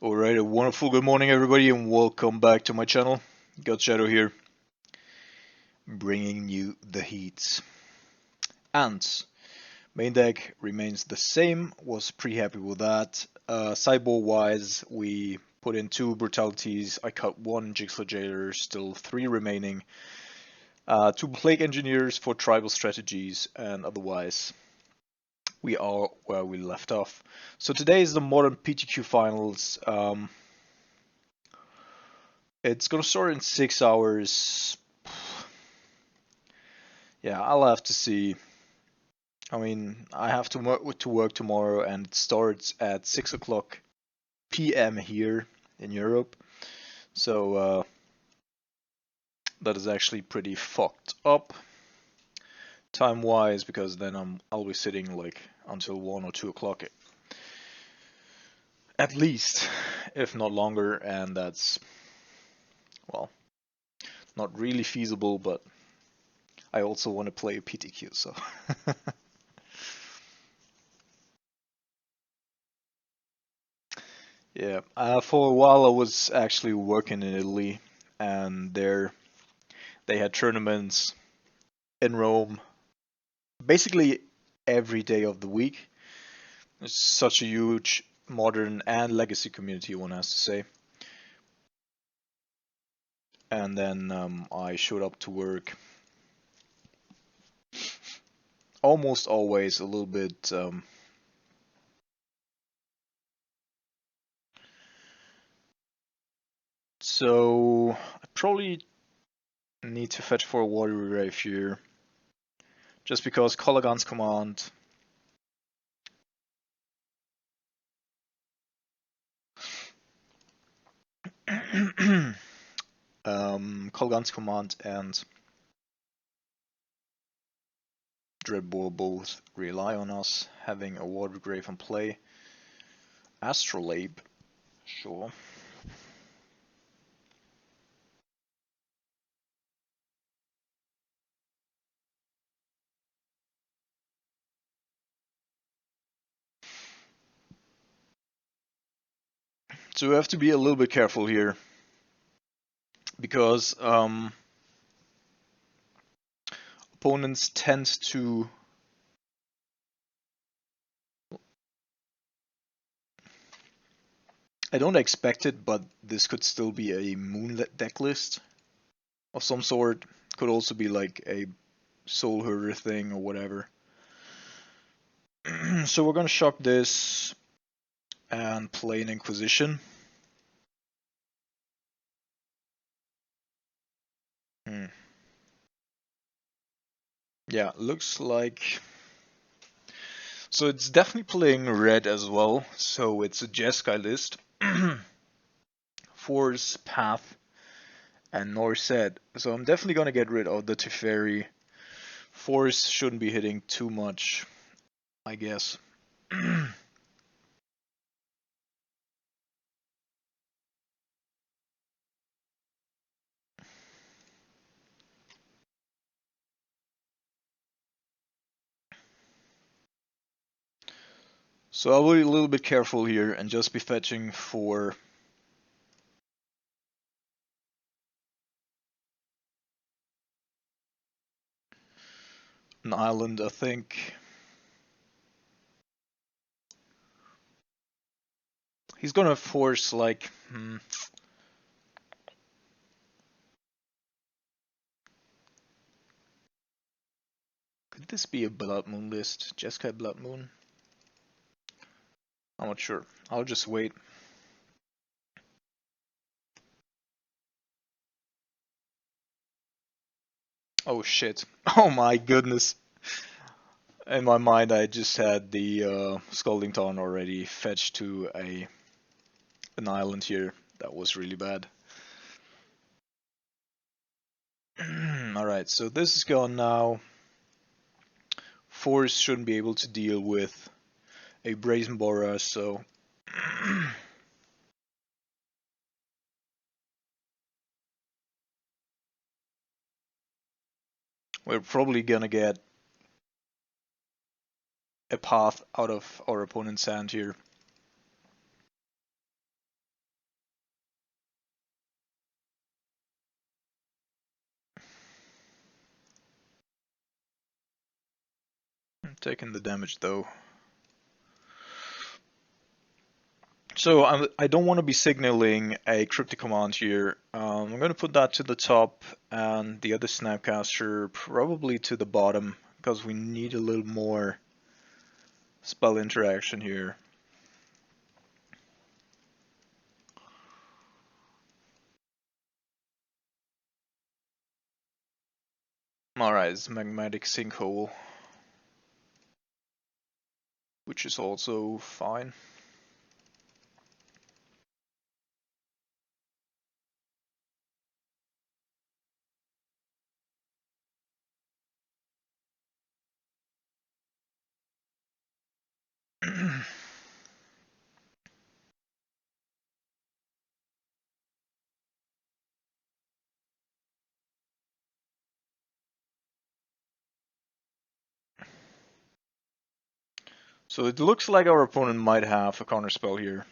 Alright, a wonderful good morning everybody and welcome back to my channel. God Shadow here, bringing you the heats. And main deck remains the same, was pretty happy with that. Sideboard wise, we put in 2 brutalities, I cut 1 Jigsaw Jailer, still 3 remaining. 2 Plague Engineers for tribal strategies, and otherwise we are where we left off. So today is the Modern PTQ Finals. It's gonna start in 6 hours. Yeah, I'll have to see. I mean, I have to work tomorrow, and it starts at 6 o'clock p.m. here in Europe. So that is actually pretty fucked up time-wise, because then I'll be sitting like until 1 or 2 o'clock at least, if not longer, and that's, well, not really feasible, but I also want to play a PTQ, so. Yeah, for a while I was actually working in Italy, and there they had tournaments in Rome basically every day of the week. It's such a huge modern and legacy community, one has to say. And then I showed up to work almost always a little bit so I probably need to fetch for a water rave here, just because Colligan's command Colgan's command and Dreadbore both rely on us having a water grave on play. Astrolabe, sure. So we have to be a little bit careful here, because opponents tend to I don't expect it, but this could still be a Moonlit deck list of some sort. Could also be like a Soul Herder thing or whatever. So we're gonna shock this and play an Inquisition. Yeah, looks like... So it's definitely playing red as well, so it's a Jeskai list. Force, Path, and Norset. So I'm definitely gonna get rid of the Teferi. Force shouldn't be hitting too much, I guess. So I'll be a little bit careful here and just be fetching for an island, I think. He's gonna force like... Could this be a Blood Moon list? Jeskai Blood Moon? I'm not sure. I'll just wait. Oh shit. Oh my goodness. In my mind I just had the Scalding Tarn already fetched to an island here. That was really bad. Alright, so this is gone now. Force shouldn't be able to deal with a Brazen Borer, so... we're probably gonna get a path out of our opponent's hand here. taking the damage though. So I don't want to be signaling a cryptic command here. I'm going to put that to the top and the other Snapcaster probably to the bottom because we need a little more spell interaction here. Alright, it's Magmatic Sinkhole, which is also fine. So it looks like our opponent might have a counterspell here.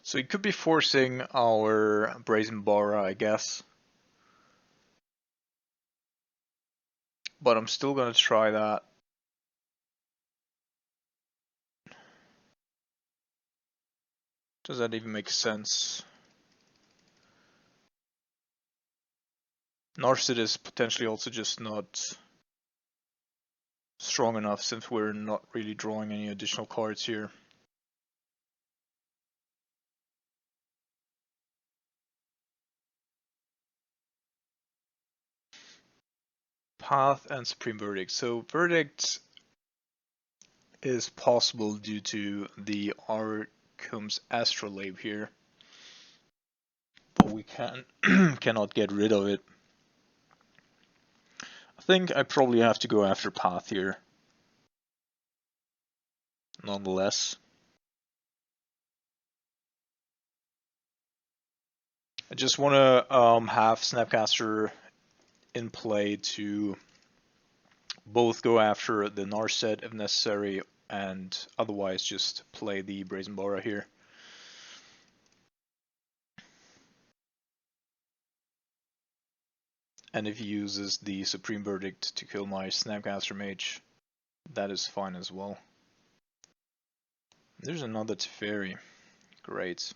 So he could be forcing our Brazen Bara, I guess. But I'm still gonna try that. Does that even make sense? Narset is potentially also just not strong enough since we're not really drawing any additional cards here. Path and Supreme Verdict. So Verdict is possible due to the Arkham's Astrolabe here. But we cannot get rid of it. I think I probably have to go after Path here. Nonetheless. I just want to have Snapcaster in play to both go after the Narset if necessary and otherwise just play the Brazen Bara here. And if he uses the Supreme Verdict to kill my Snapcaster Mage, that is fine as well. There's another Teferi. Great.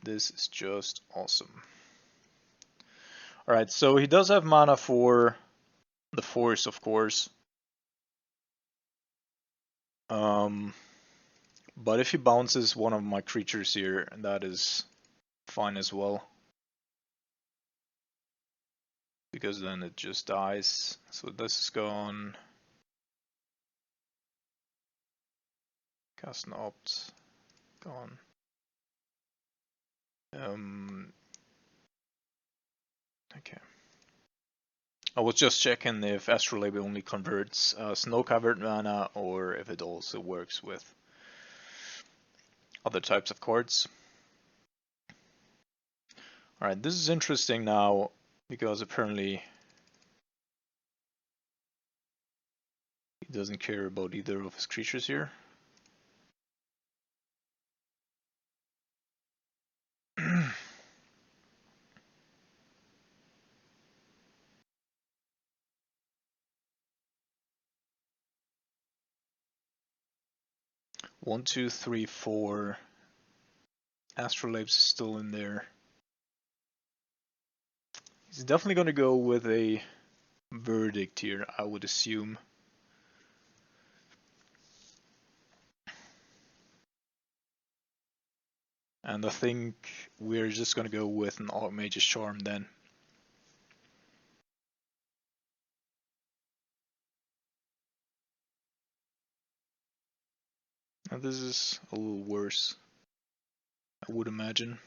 This is just awesome. Alright, so he does have mana for the Force, of course. But if he bounces one of my creatures here, that is fine as well. Because then it just dies. So this is gone. Cast an opt. Gone. Okay. I was just checking if Astrolabe only converts snow-covered mana or if it also works with other types of cards. Alright, this is interesting now because apparently he doesn't care about either of his creatures here. One, two, three, four. Astrolabe's still in there. He's definitely going to go with a Verdict here, I would assume. And I think we're just going to go with an Archmage's Charm then. And this is a little worse, I would imagine.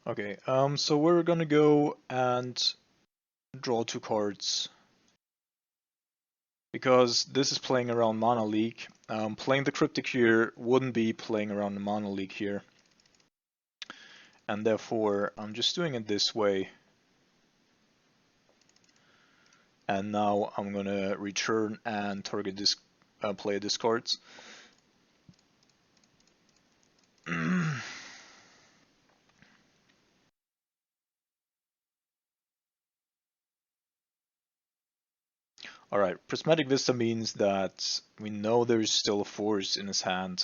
Okay, so we're gonna go and draw 2 cards. Because this is playing around Mana Leak. Playing the Cryptic here wouldn't be playing around the Mana Leak here. And therefore, I'm just doing it this way. And now I'm gonna return and target this player discards. Alright, Prismatic Vista means that we know there's still a force in his hand.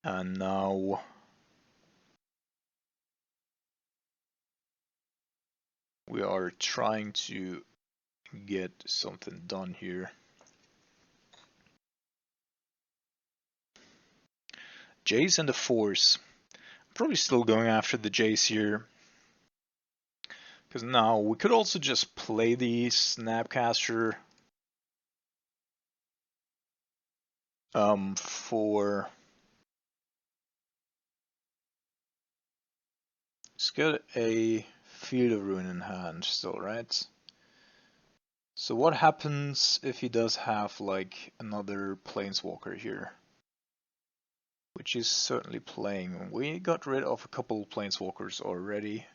And now we are trying to get something done here. Jace and the Force. Probably still going after the Jace here. Because now we could also just play the Snapcaster for... Let's get a Field of Ruin in hand still, right? So what happens if he does have like another Planeswalker here? Which is certainly playing. We got rid of a couple Planeswalkers already.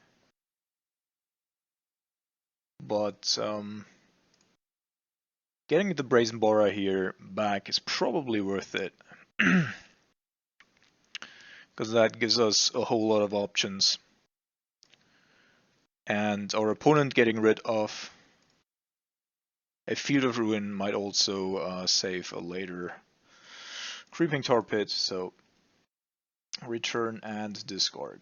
But getting the Brazen Bora here back is probably worth it. Because that gives us a whole lot of options. And our opponent getting rid of a Field of Ruin might also save a later Creeping Tar Pit, so return and discard.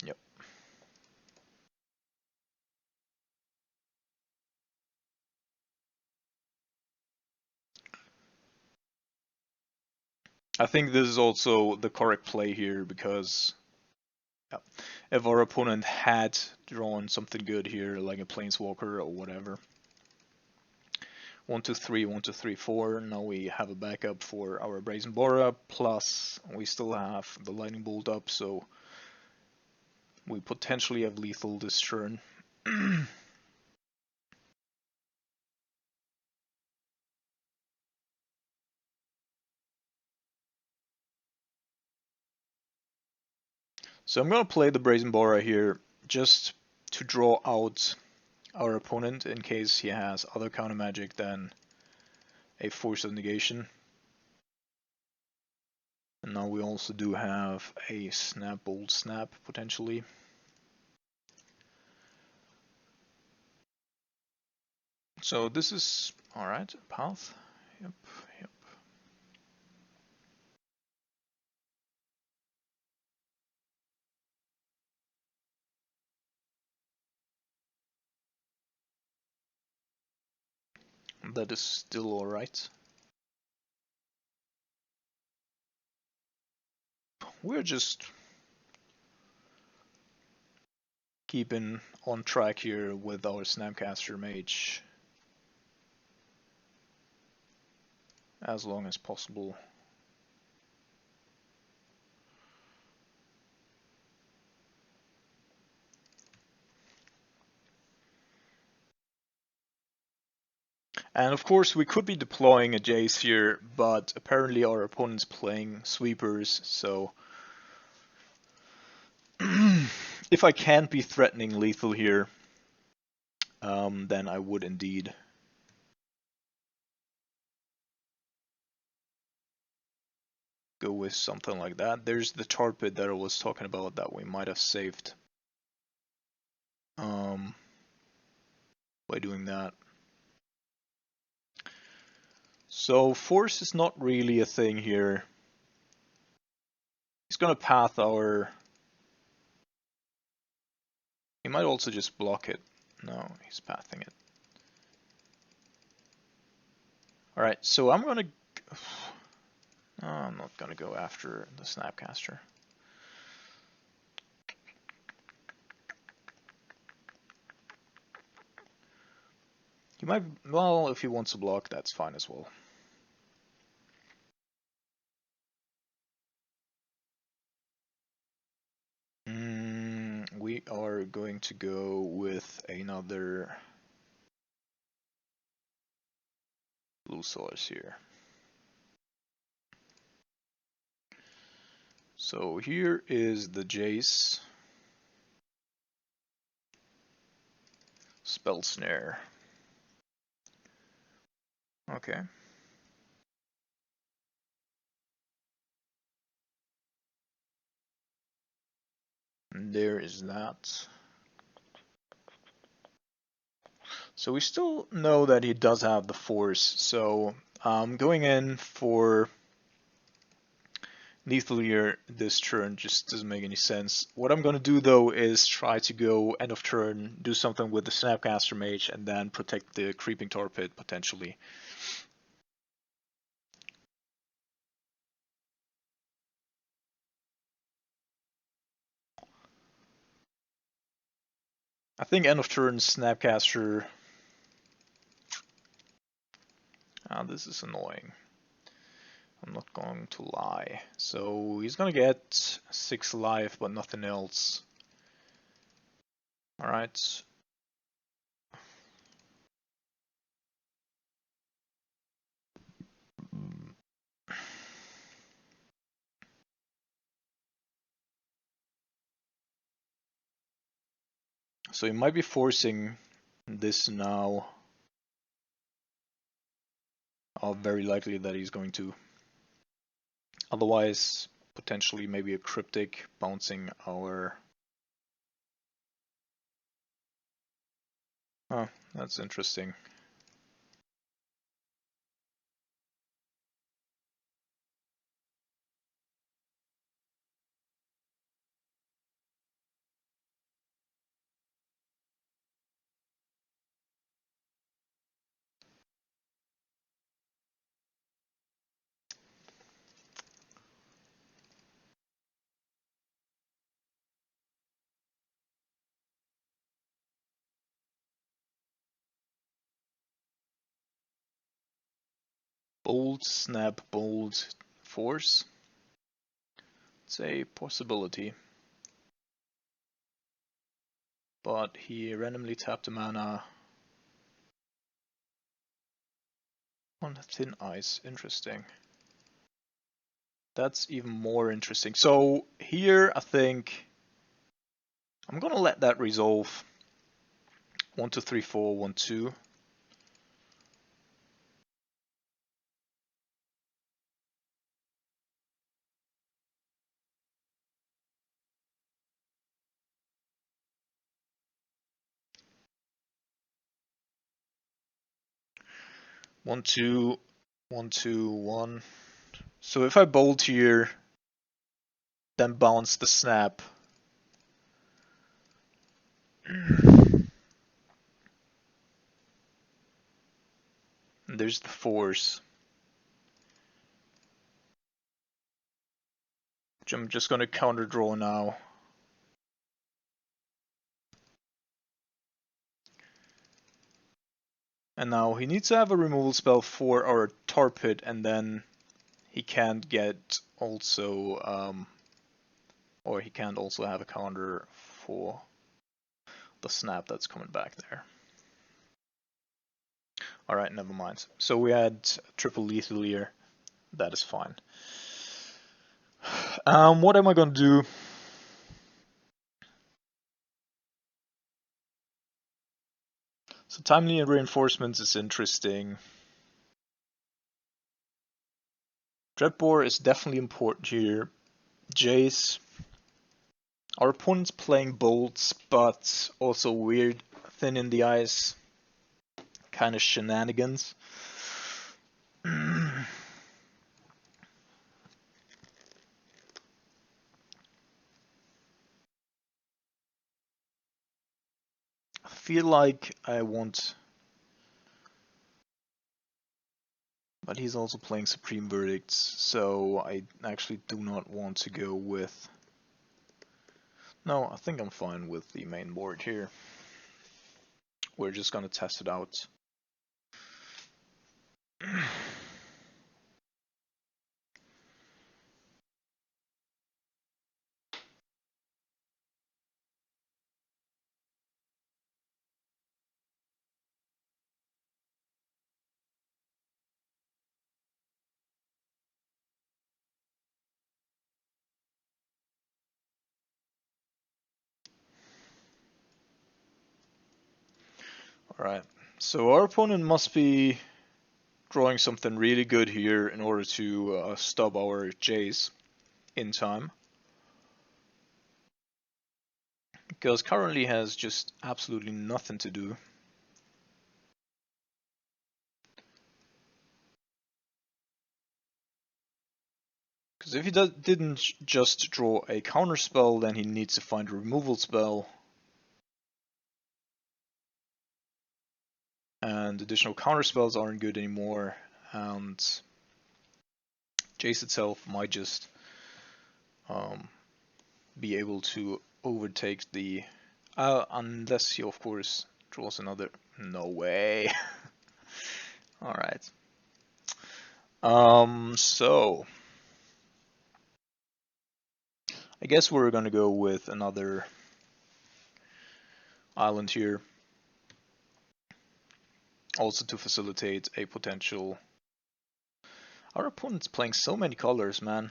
Yep. I think this is also the correct play here because if our opponent had drawn something good here, like a Planeswalker or whatever, 1, 2, 3, 1, 2, 3, 4. Now we have a backup for our Brazen Bora, plus we still have the Lightning Bolt up, so we potentially have lethal this turn. So I'm gonna play the Brazen Bora here just to draw out our opponent in case he has other counter magic than a Force of Negation. And now we also do have a Snap Bolt Snap potentially. So this is alright, path. Yep, yep. That is still alright. We're just keeping on track here with our Snapcaster Mage as long as possible. And of course we could be deploying a Jace here, but apparently our opponent's playing sweepers, so if I can't be threatening lethal here, then I would indeed. Go with something like that. There's the tar pit that I was talking about that we might have saved by doing that. So force is not really a thing here. He's gonna path our... He might also just block it. No, he's pathing it. Alright, so I'm gonna... No, I'm not gonna go after the Snapcaster. He might... Well, if he wants to block, that's fine as well. we're going to go with another blue source here. So here is the Jace spell snare. Okay. And there is that. So we still know that he does have the force, so going in for lethal here this turn just doesn't make any sense. What I'm going to do though is try to go end of turn, do something with the Snapcaster Mage, and then protect the Creeping Tar Pit potentially. I think end of turn Snapcaster... this is annoying. I'm not going to lie. So he's gonna get 6 life, but nothing else. Alright. So he might be forcing this now. Very likely that he's going to. Otherwise, potentially maybe a Cryptic bouncing our... Oh, that's interesting. Bold, snap, bold, force. It's a possibility. But he randomly tapped a mana on thin ice. Interesting. That's even more interesting. So here I think I'm gonna let that resolve. 1, 2, 3, 4, 1, 2. One, two, 1, 2, 1. So if I bolt here, then bounce the snap. And there's the force. Which I'm just gonna counter draw now. And now he needs to have a removal spell for our Tar Pit, and then he can't get also, or he can't also have a counter for the snap that's coming back there. Alright, never mind. So we had triple lethal here. That is fine. What am I gonna do? So timely reinforcements is interesting. Dreadbore is definitely important here. Jace. Our opponent's playing bolts, but also weird, thin in the ice kind of shenanigans. I feel like I want... But he's also playing Supreme Verdicts, so I actually do not want to go with... No, I think I'm fine with the main board here. We're just gonna test it out. Alright, so our opponent must be drawing something really good here in order to stop our Jays in time. Because currently has just absolutely nothing to do. Because if he didn't just draw a counter spell, then he needs to find a removal spell. And additional counter spells aren't good anymore. And Jace itself might just be able to overtake the... unless he, of course, draws another... No way. Alright. So... I guess we're gonna go with another island here. Also to facilitate a potential... Our opponent's playing so many colors, man.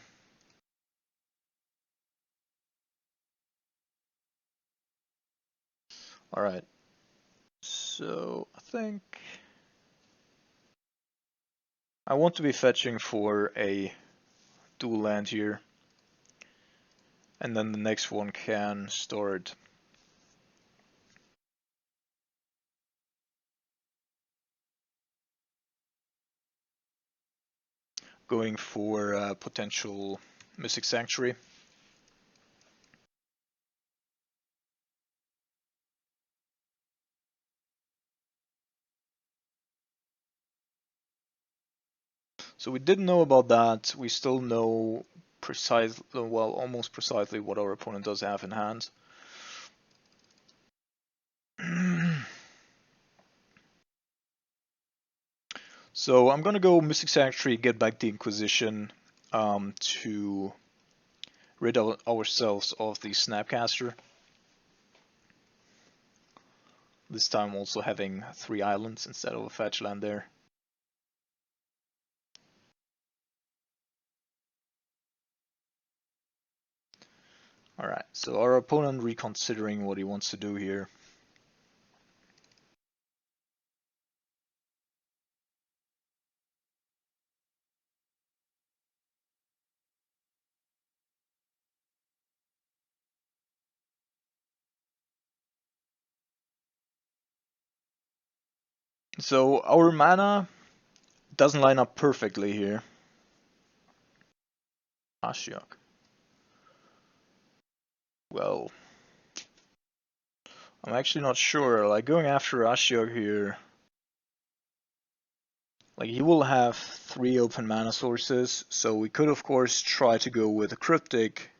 Alright. So, I think... I want to be fetching for a dual land here. And then the next one can start. Going for potential Mystic Sanctuary. So we didn't know about that. We still know precisely, well, almost precisely what our opponent does have in hand. So I'm gonna go Mystic Sanctuary, get back the Inquisition to rid ourselves of the Snapcaster. This time also having 3 islands instead of a fetch land there. Alright, so our opponent reconsidering what he wants to do here. So our mana doesn't line up perfectly here. Ashiok. Well, I'm actually not sure. Like, going after Ashiok here, like, he will have 3 open mana sources, so we could of course try to go with a Cryptic,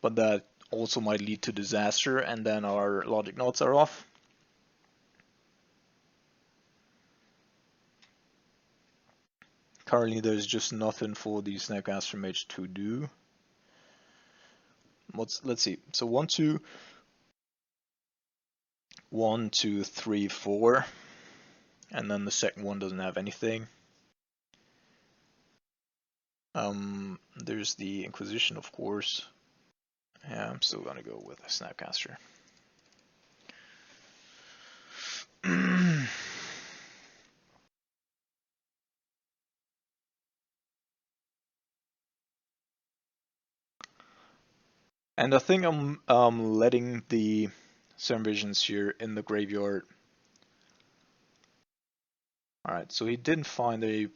but that also might lead to disaster, and then our logic notes are off. Currently there's just nothing for the Snapcaster Mage to do. Let's see. So 1, 2, 1, 2, 3, 4, and then the second one doesn't have anything. There's the Inquisition, of course. Yeah, I'm still gonna go with a Snapcaster. And I think I'm letting the Seven Visions here in the graveyard. Alright, so he didn't find a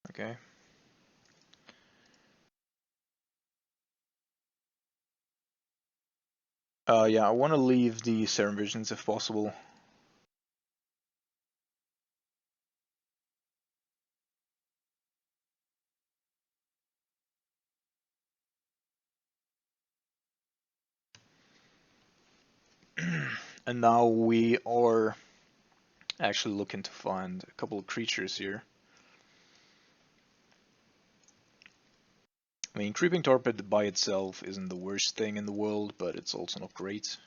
okay. Yeah, I want to leave the Seven Visions if possible. And now we are actually looking to find a couple of creatures here. I mean, Creeping Torpid by itself isn't the worst thing in the world, but it's also not great.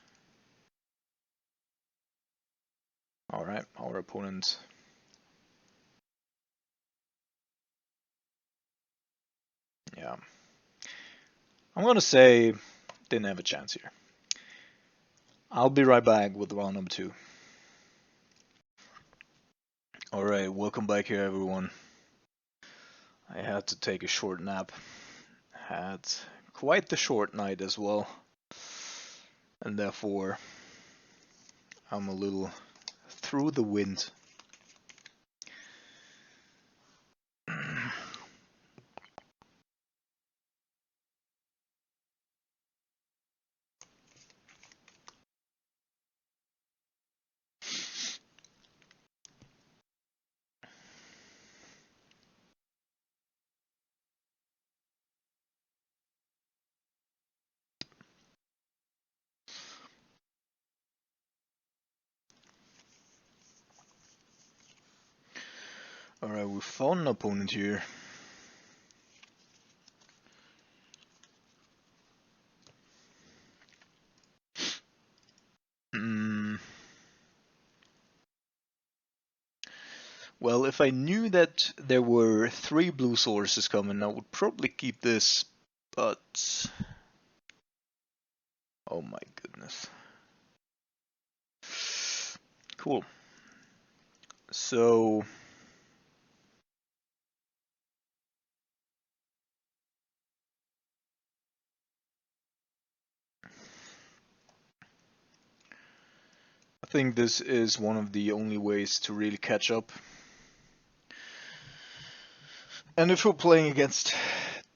Alright, our opponent. Yeah. I'm gonna say didn't have a chance here. I'll be right back with round number 2. Alright, welcome back here everyone. I had to take a short nap. Had quite the short night as well. And therefore, I'm a little through the wind. Alright, we found an opponent here. Well, if I knew that there were 3 blue sources coming, I would probably keep this, but... Oh my goodness. Cool. So... I think this is one of the only ways to really catch up. And if we're playing against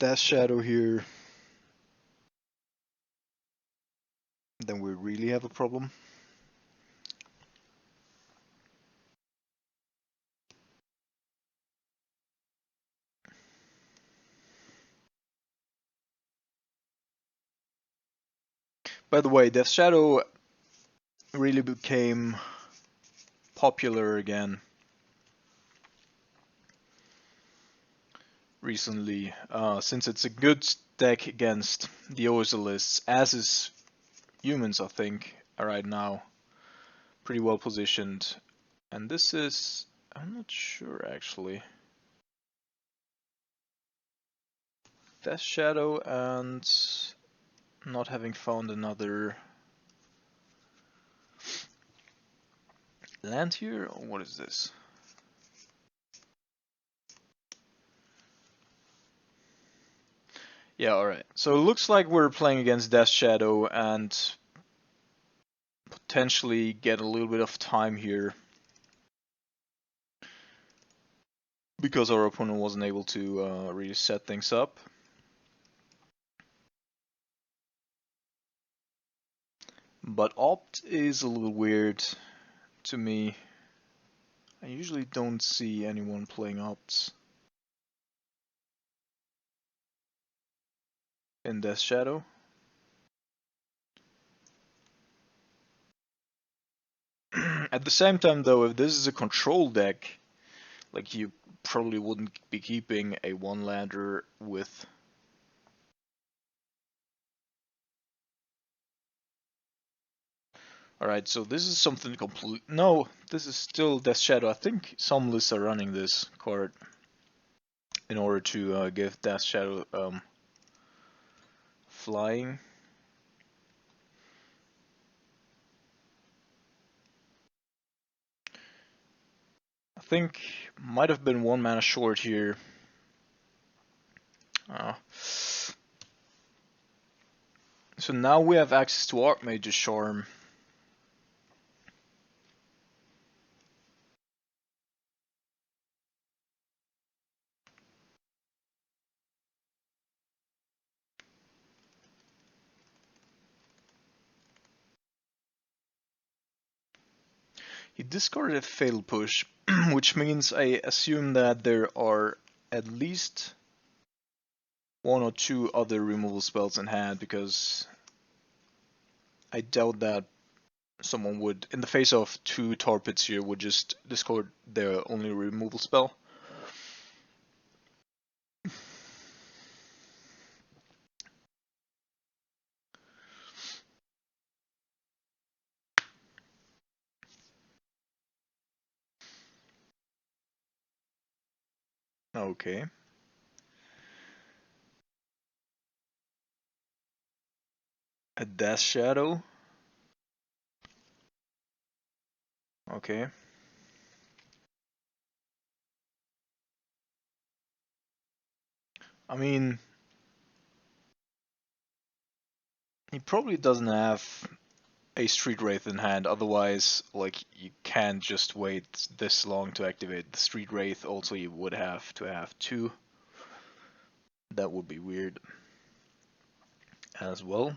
Death Shadow here, then we really have a problem. By the way, Death Shadow really became popular again recently, since it's a good deck against the Orzalists, as is humans, I think, right now. Pretty well positioned. And this is... I'm not sure, actually. Death Shadow and not having found another land here? Or what is this? Yeah, alright. So it looks like we're playing against Death Shadow and potentially get a little bit of time here. Because our opponent wasn't able to really set things up. But Opt is a little weird to me. I usually don't see anyone playing Opts in Death Shadow. At the same time though, if this is a control deck, like you probably wouldn't be keeping a one lander with... Alright, so this is something complete... No, this is still Death Shadow. I think some lists are running this card in order to give Death Shadow flying. I think might have been 1 mana short here. So now we have access to Archmage's Charm. He discarded a Fatal Push, which means I assume that there are at least 1 or 2 other removal spells in hand, because I doubt that someone would, in the face of 2 Torpids here, would just discard their only removal spell. Okay. A Death Shadow. Okay. I mean, he probably doesn't have a Street Wraith in hand, otherwise, like, you can't just wait this long to activate the Street Wraith. Also, you would have to have two. That would be weird as well.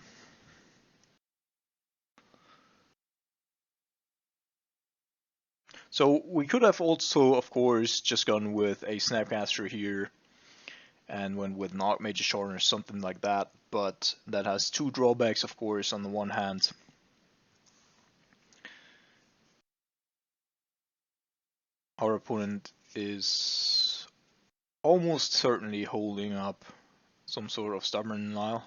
So we could have also, of course, just gone with a Snapcaster here and went with not Major Shorten or something like that, but that has two drawbacks, of course. On the one hand, our opponent is almost certainly holding up some sort of Stubborn Denial.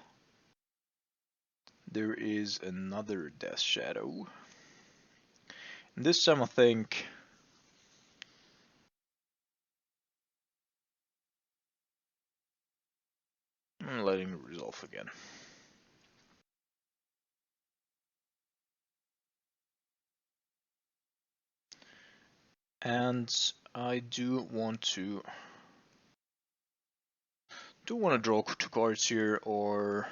There is another Death Shadow. And this time I think I'm letting it resolve again. And I do want to draw two cards here, or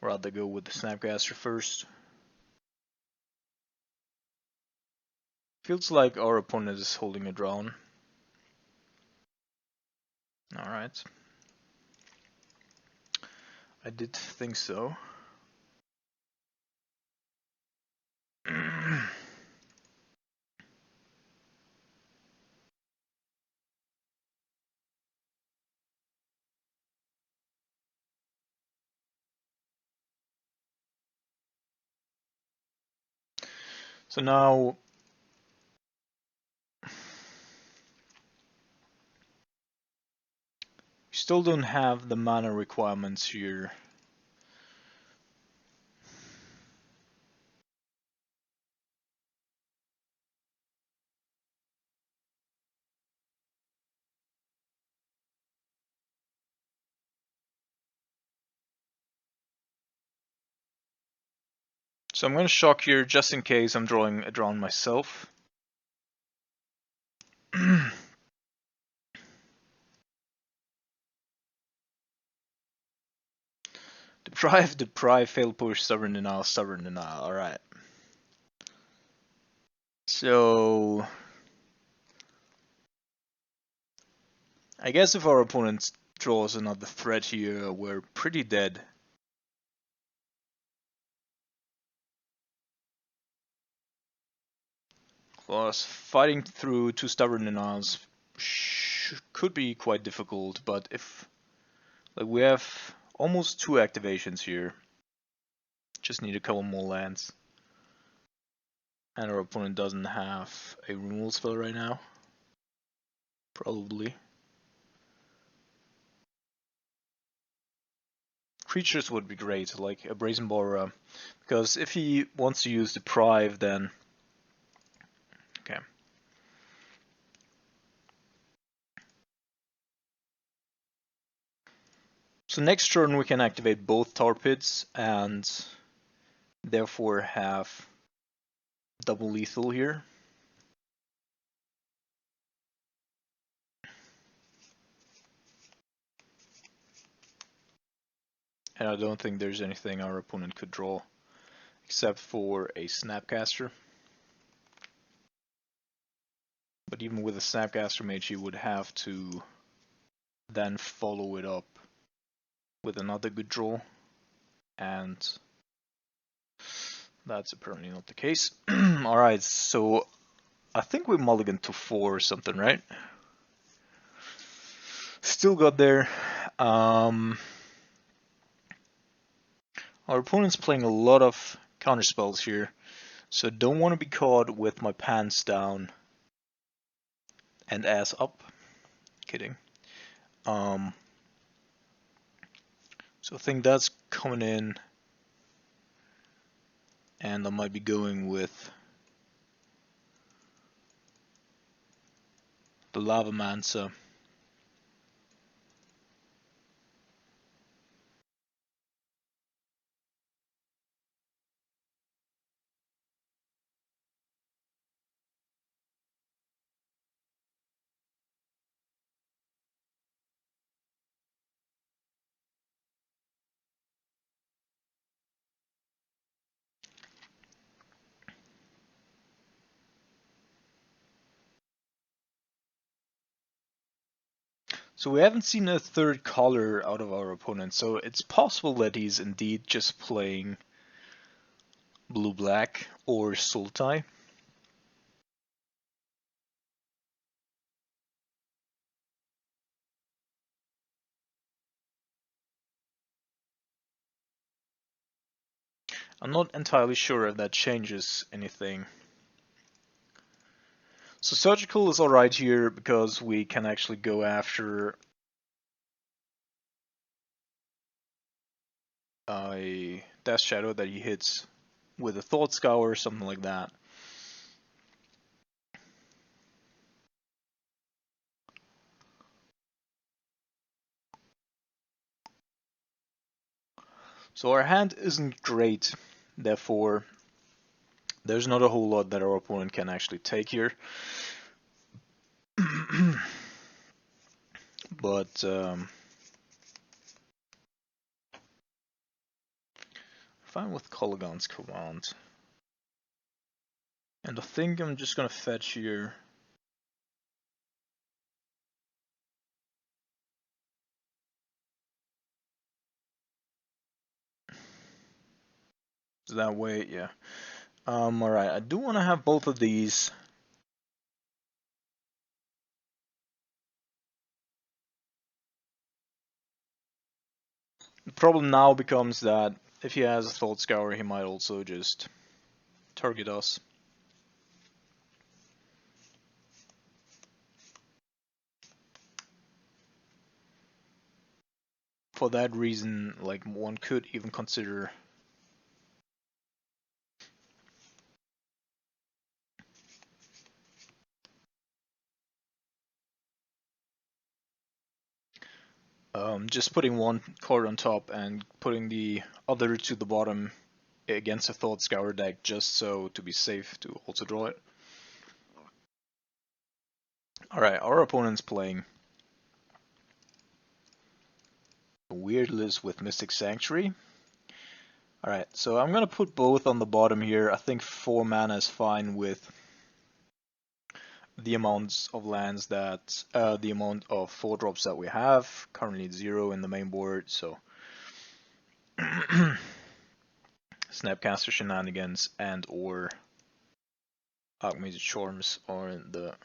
rather go with the Snapcaster first. Feels like our opponent is holding a drone. Alright. I did think so. So now we still don't have the mana requirements here. So I'm going to shock here just in case I'm drawing a drone myself. The deprive, fail push, Stubborn Denial, alright. So I guess if our opponent draws another threat here, we're pretty dead. Plus, fighting through two Stubborn Denials could be quite difficult, but if like we have almost two activations here, just need a couple more lands, and our opponent doesn't have a removal spell right now, probably. Creatures would be great, like a Brazen Borer, because if he wants to use Deprive, then okay. So next turn we can activate both Tar Pits and therefore have double lethal here. And I don't think there's anything our opponent could draw except for a Snapcaster. But even with a Snapcaster Mage, you would have to then follow it up with another good draw, and that's apparently not the case. Alright, so I think we mulliganed to 4 or something, right? Still got there. Our opponent's playing a lot of counterspells here, so don't want to be caught with my pants down and ass up. Kidding. So I think that's coming in, and I might be going with the Lava Mansa. So we haven't seen a third color out of our opponent, so it's possible that he's indeed just playing blue-black or Sultai. I'm not entirely sure if that changes anything. So surgical is alright here because we can actually go after a Death Shadow that he hits with a Thought Scour or something like that. So our hand isn't great, therefore there's not a whole lot that our opponent can actually take here. But fine with Kolaghan's command. And I think I'm just gonna fetch here. So that way, yeah. Alright, I do want to have both of these. The problem now becomes that if he has a Thought Scour, he might also just target us. For that reason, like, one could even consider just putting one card on top and putting the other to the bottom against a Thought Scour deck, just so to be safe to also draw it. Alright, our opponent's playing a weird list with Mystic Sanctuary. Alright, so I'm gonna put both on the bottom here. I think 4 mana is fine with the amounts of lands that, the amount of 4-drops that we have. Currently 0 in the main board, so Snapcaster Shenanigans and or Archmage's Charms are the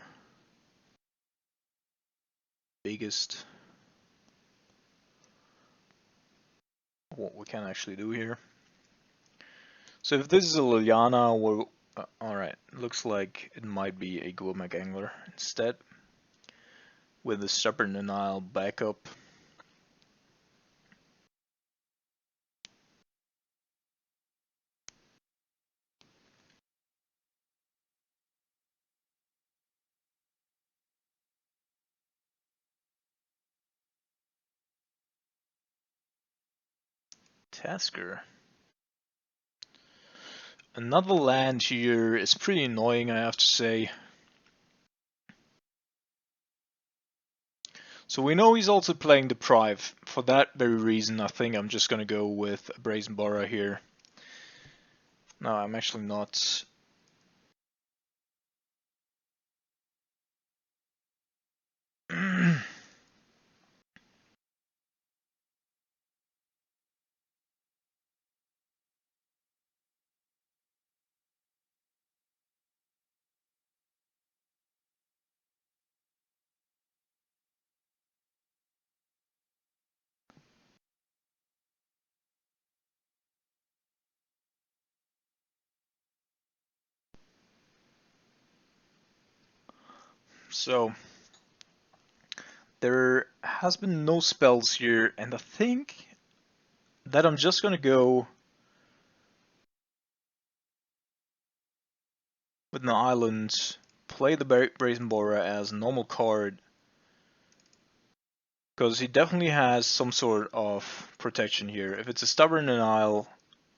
biggest what we can actually do here. So if this is a Liliana, we're alright, looks like it might be a Glumac Angler instead, with the Stubborn Denial backup. Tasker. Another land here is pretty annoying, I have to say. So we know he's also playing Deprive. For that very reason, I think I'm just gonna go with a Brazen Borrow here. No, I'm actually not. So there has been no spells here, and I think that I'm just gonna go with an island, play the Brazen Borrow as a normal card, because he definitely has some sort of protection here. If it's a Stubborn Denial,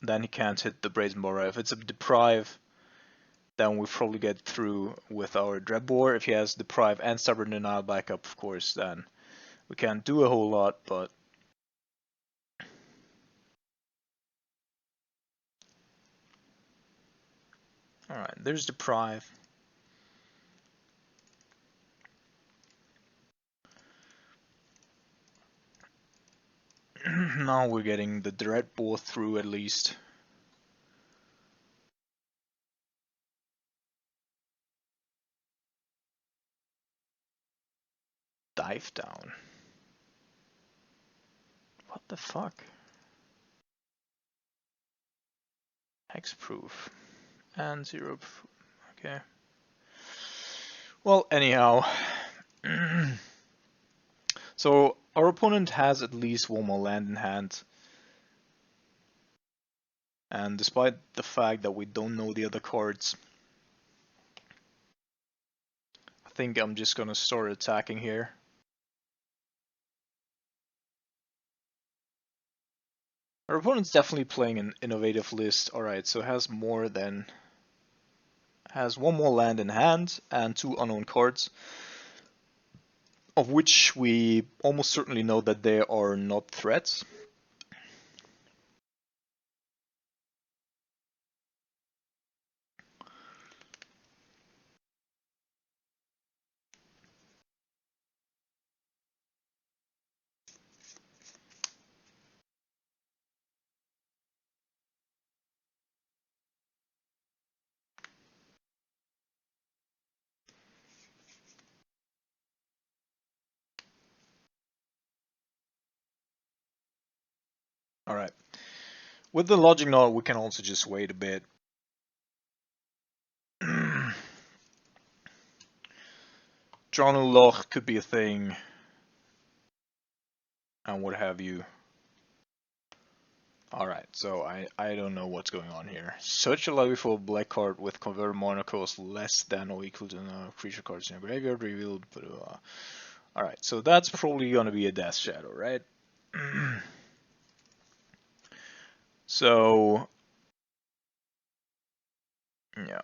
then he can't hit the Brazen Borrow. If it's a Deprive, then we probably get through with our Dreadbore. If he has Deprive and Stubborn Denial backup, of course, then we can't do a whole lot, but alright, there's Deprive. Now we're getting the Dreadbore through at least. Dive down. What the fuck? Hexproof. And 0. Okay. Well, anyhow. So, our opponent has at least one more land in hand. And despite the fact that we don't know the other cards, I think I'm just gonna start attacking here. Our opponent's definitely playing an innovative list. Alright, so has one more land in hand and 2 unknown cards, of which we almost certainly know that they are not threats. Alright. With the logic node, we can also just wait a bit. Drowning Loch could be a thing, and what have you. Alright, so I don't know what's going on here. Search a lobby for a black card with convert mana cost less than or equal to the creature cards in your graveyard, revealed. Alright, so that's probably gonna be a Death Shadow, right? So, yeah.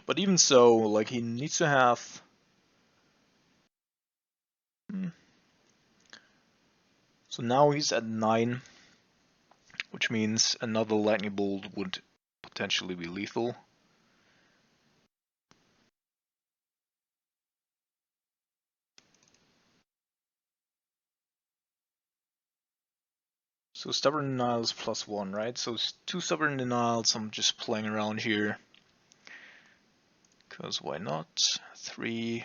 But even so, like, he needs to have... So now he's at 9, which means another lightning bolt would potentially be lethal. So Stubborn Denials +1, right? So 2 Stubborn Denials, I'm just playing around here. Because why not? 3,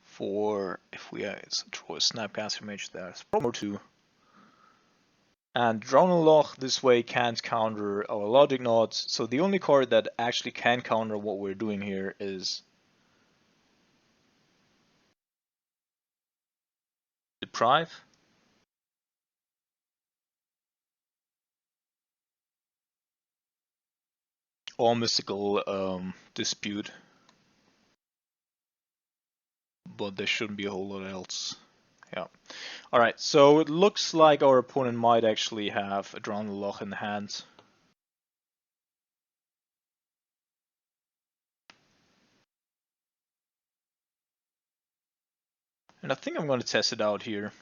4, if we draw a Snapcaster Mage, there's probably more 2. And Drowning Loch this way can't counter our Logic Nodes, so the only card that actually can counter what we're doing here is Deprive. Or Mystical Dispute. But there shouldn't be a whole lot else. Yeah. Alright, so it looks like our opponent might actually have a Drowning Loch in hand. And I think I'm going to test it out here.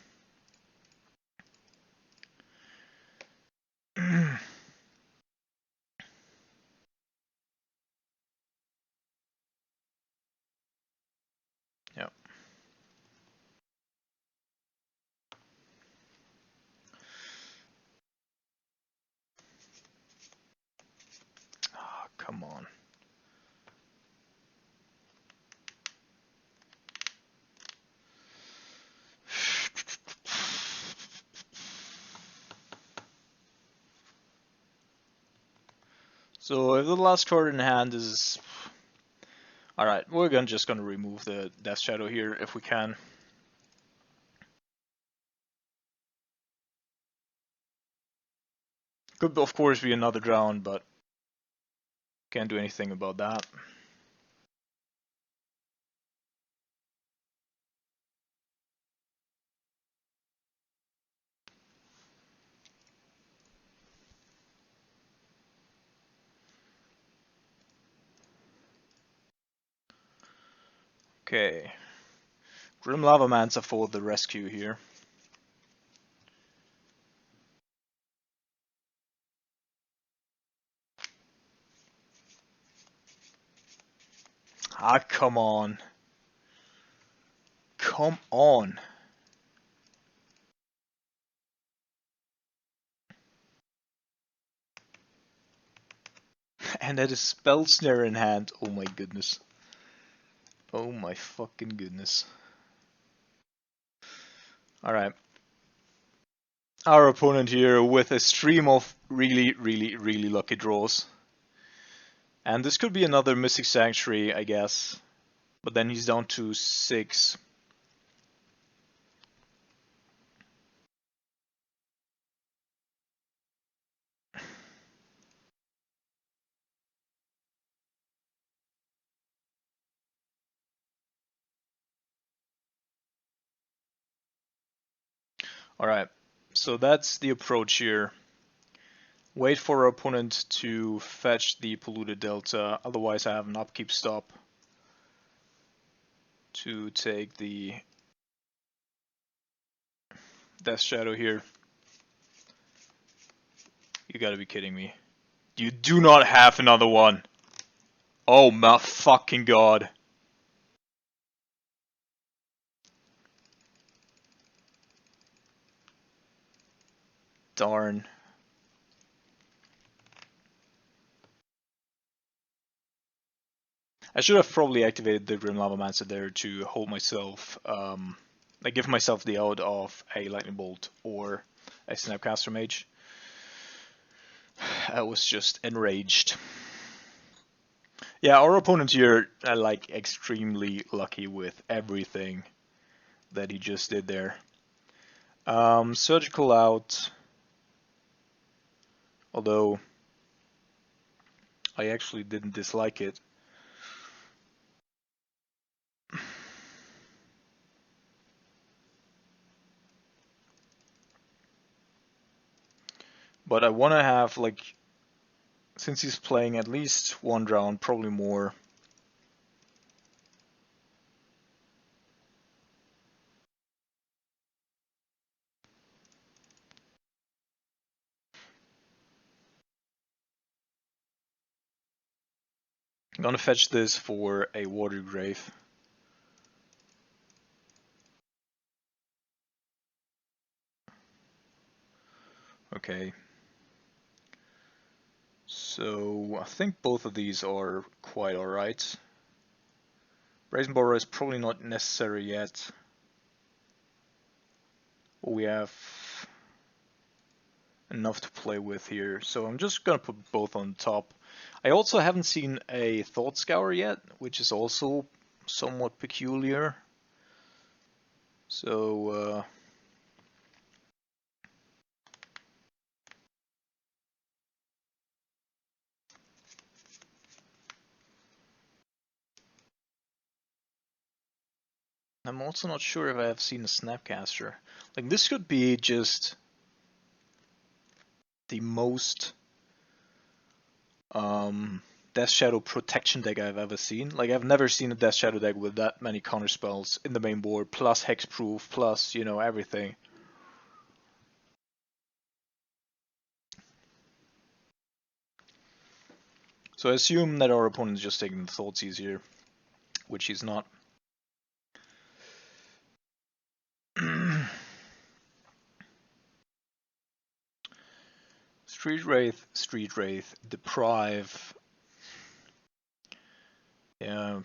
Yeah. Ah, come on. So if the last card in hand is... Alright, we're just gonna remove the Death Shadow here if we can. Could of course be another drown, but can't do anything about that. Okay. Grim Lava Mancer for the rescue here. Ah, come on. Come on. And that is spell snare in hand. Oh my goodness. Oh my fucking goodness. Alright. Our opponent here with a stream of really lucky draws. And this could be another Mystic Sanctuary, I guess. But then he's down to 6. Alright, so that's the approach here. Wait for our opponent to fetch the polluted delta, otherwise I have an upkeep stop to take the Death Shadow here. You gotta be kidding me. You do not have another one! Oh my fucking god. Darn. I should have probably activated the Grim Lavamancer there to hold myself, like give myself the out of a Lightning Bolt or a Snapcaster Mage. I was just enraged. Yeah, our opponent here, like, extremely lucky with everything that he just did there. Surgical out, although I actually didn't dislike it. But I want to have, like, since he's playing at least one round, probably more. I'm gonna fetch this for a Water Grave. Okay. So I think both of these are quite alright. Brazen Borer is probably not necessary yet. We have enough to play with here, so I'm just gonna put both on top. I also haven't seen a Thought Scour yet, which is also somewhat peculiar. So I'm also not sure if I have seen a Snapcaster. Like, this could be just the most Death Shadow protection deck I've ever seen. Like, I've never seen a Death Shadow deck with that many counter spells in the main board, plus hexproof, plus, you know, everything. So I assume that our opponent is just taking the Thoughtseize here, which he's not. Street Wraith, Deprive. Yeah,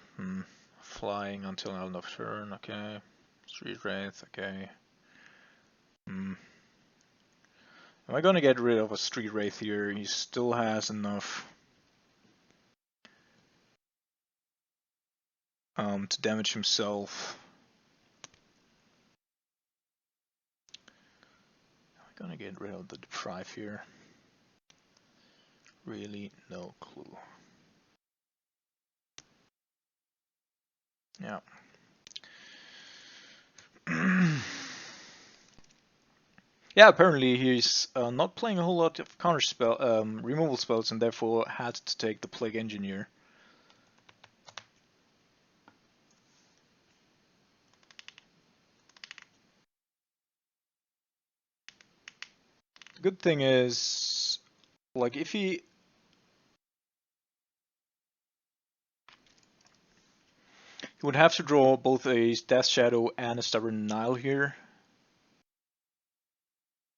flying until end of turn, okay. Street Wraith, okay. Am I gonna get rid of a Street Wraith here? He still has enough to damage himself. Am I gonna get rid of the Deprive here? Really, no clue. Yeah. Yeah, apparently he's not playing a whole lot of counter spell, removal spells, and therefore had to take the Plague Engineer. The good thing is, like, if he He would have to draw both a Death Shadow and a Stubborn Nile here.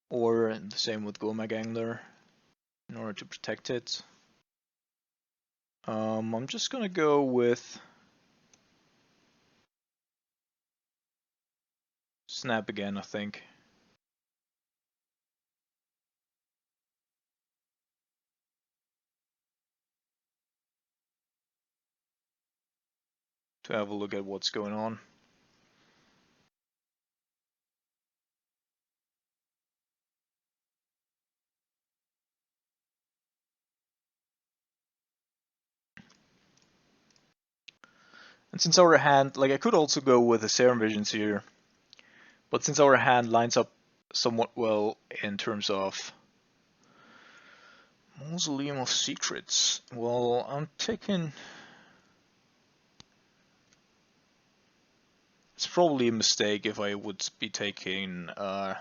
Or the same with Gomag Angler in order to protect it. I'm just gonna go with Snap again, I think. To have a look at what's going on. And since our hand, like I could also go with the Serum Visions here, but since our hand lines up somewhat well in terms of Mausoleum of Secrets, well, I'm taking... It's probably a mistake if I would be taking, if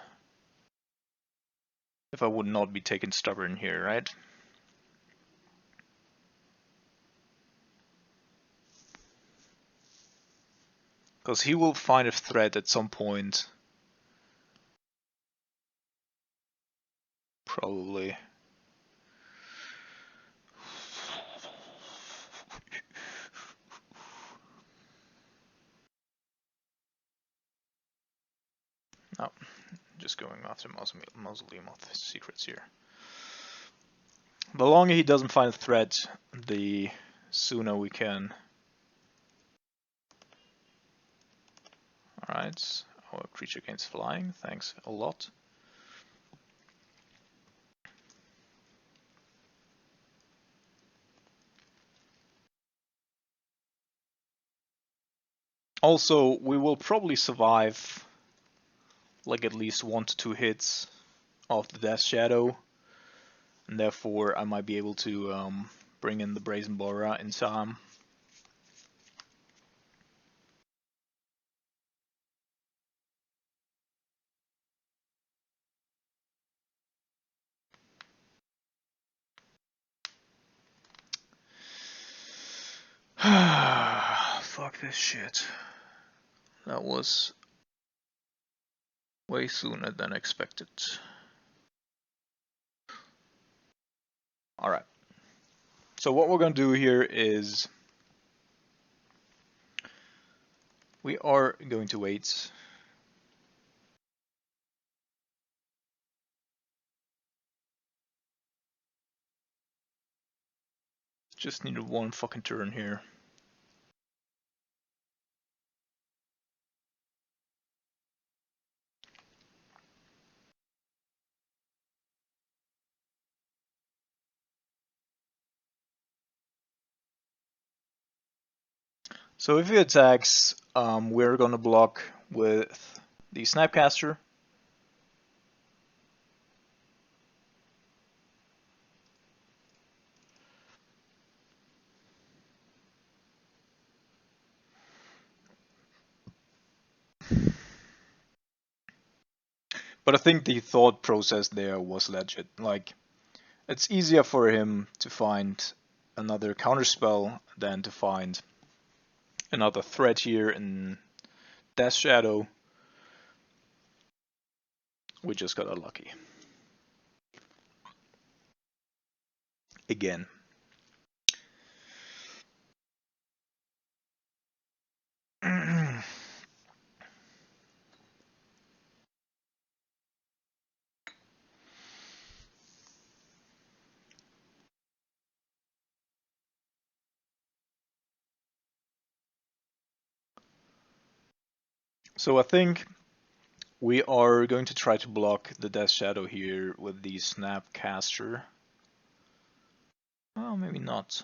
I would not be taking Stubborn here, right? Because he will find a threat at some point. Probably. No, just going after Mausoleum of Secrets here. The longer he doesn't find a threat, the sooner we can. Alright, our creature gains flying, thanks a lot. Also, we will probably survive like at least 1 to 2 hits of the Death Shadow, and therefore I might be able to bring in the Brazen Borer in time. Fuck this shit. That was way sooner than expected. Alright. So what we're going to do here is we are going to wait. Just needed 1 fucking turn here. So if he attacks, we're going to block with the Snapcaster. But I think the thought process there was legit. Like, it's easier for him to find another counterspell than to find another threat here in Death Shadow. We just got unlucky. Again. So I think we are going to try to block the Death Shadow here with the Snapcaster. Oh, maybe not.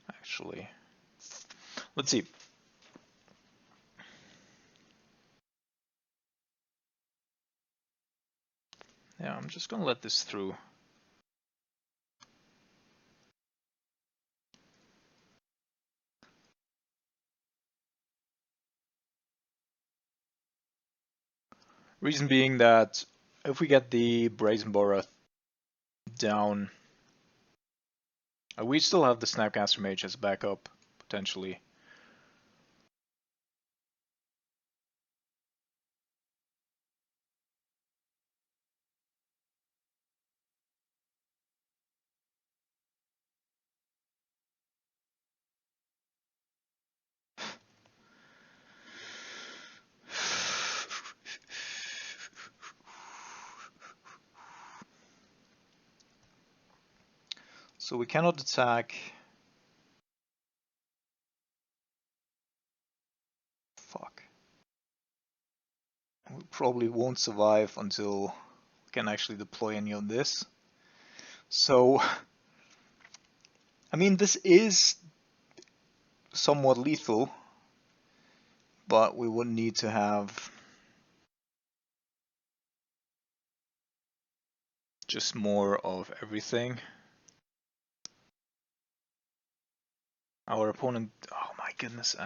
Actually. Let's see. Yeah, I'm just gonna let this through. Reason being that if we get the Brazen Borer down We still have the Snapcaster Mage as backup, potentially. So we cannot attack. Fuck. We probably won't survive until we can actually deploy any of this. So, I mean, this is somewhat lethal, but we would need to have just more of everything. Our opponent, oh my goodness,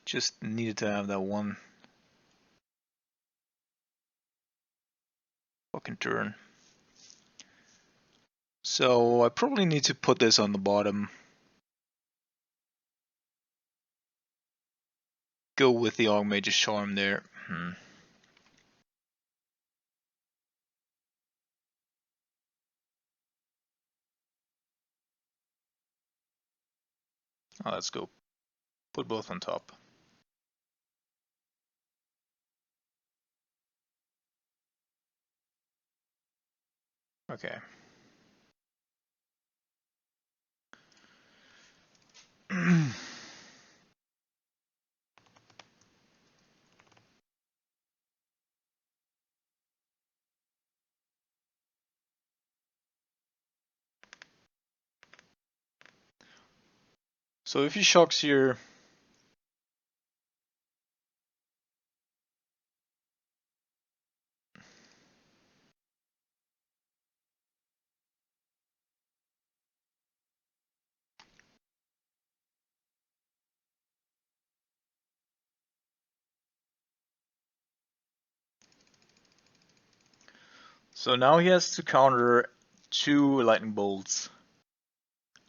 just needed to have that one fucking turn. So I probably need to put this on the bottom. Go with the Augmage's Charm there. Oh, let's go. Put both on top. Okay. So if he shocks here, so now he has to counter 2 lightning bolts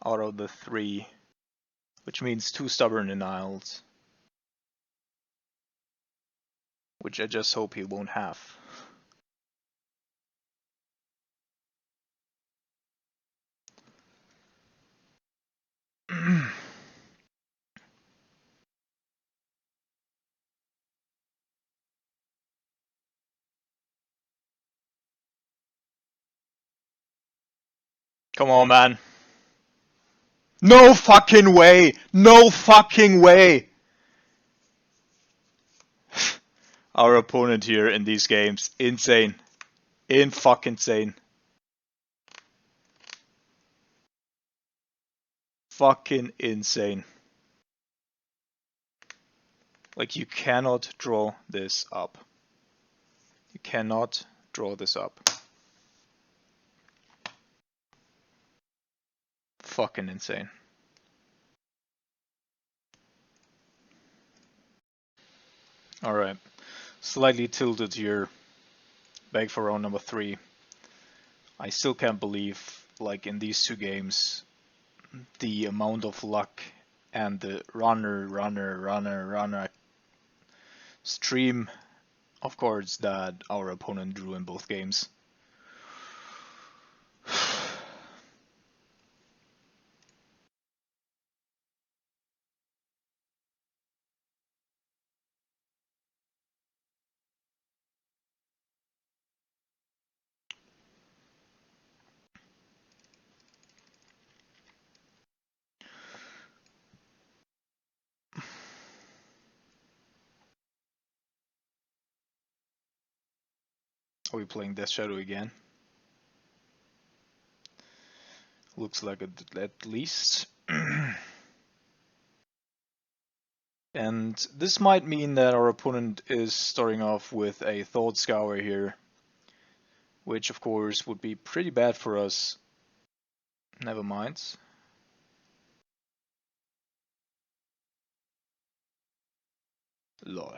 out of the 3, which means 2 stubborn denials, which I just hope he won't have. Come on, man. No fucking way! No fucking way! Our opponent here in these games, insane. Fucking insane. Fucking insane. Like, you cannot draw this up. You cannot draw this up. Fucking insane. Alright. Slightly tilted here. Back for round number 3. I still can't believe, like, in these 2 games, the amount of luck and the runner stream of cards that our opponent drew in both games. Are we playing Death Shadow again? Looks like it at least. And this might mean that our opponent is starting off with a Thought Scour here, which of course would be pretty bad for us. Never mind. Lol.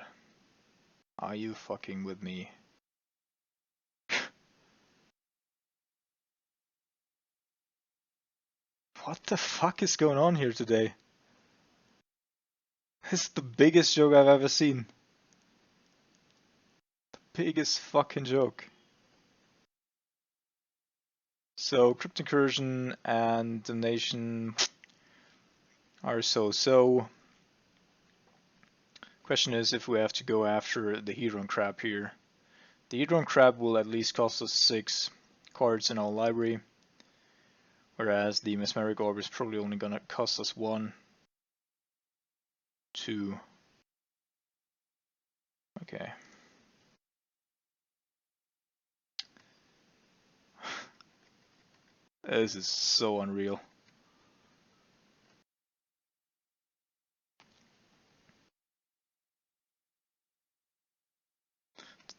Are you fucking with me? What the fuck is going on here today? This is the biggest joke I've ever seen. The biggest fucking joke. So, Crypt Incursion and Damnation are so. Question is if we have to go after the Hedron Crab here. The Hedron Crab will at least cost us 6 cards in our library, whereas the Mesmeric Orb is probably only gonna cost us 1, 2. Okay. This is so unreal.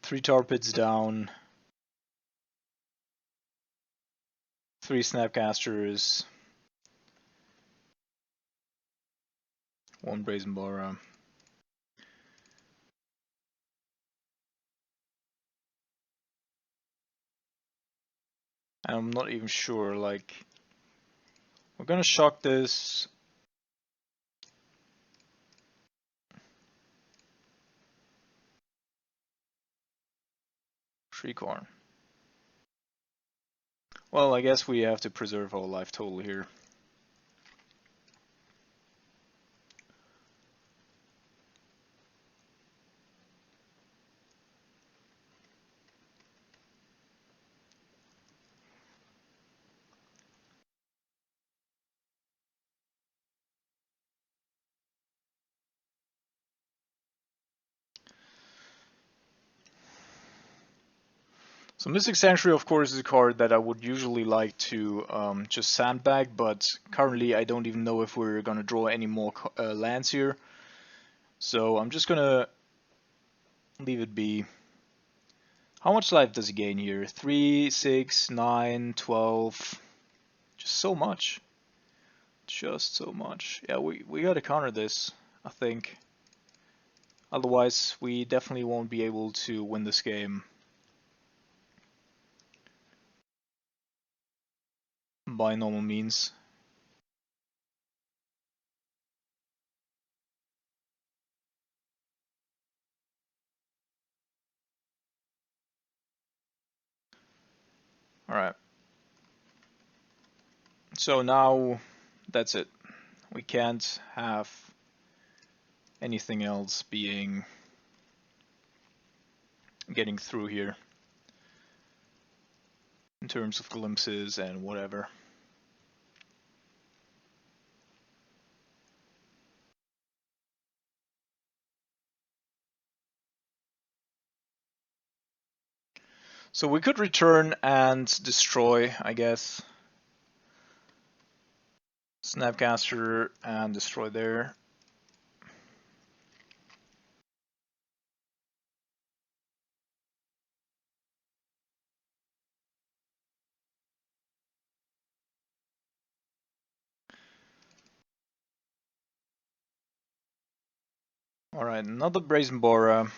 3 tar pits down, 3 Snapcasters, 1 Brazen Bara. And I'm not even sure, like, we're gonna shock this. Shriekhorn. Well, I guess we have to preserve our life total here. So Mystic Sanctuary, of course, is a card that I would usually like to just sandbag, but currently I don't even know if we're gonna draw any more lands here. So I'm just gonna leave it be. How much life does he gain here? 3, 6, 9, 12. Just so much. Just so much. Yeah, we gotta counter this, I think. Otherwise, we definitely won't be able to win this game by normal means. Alright. So now, that's it. We can't have anything else getting through here in terms of glimpses and whatever. So we could return and destroy, I guess. Snapcaster and destroy there. Alright, another Brazen Bora.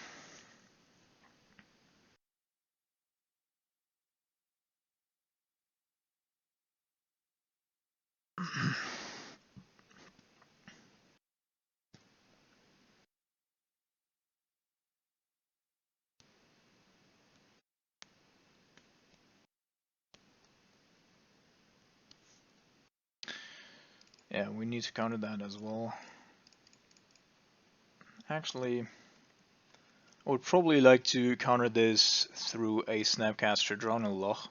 Yeah, we need to counter that as well. Actually, I would probably like to counter this through a Snapcaster Drownloch.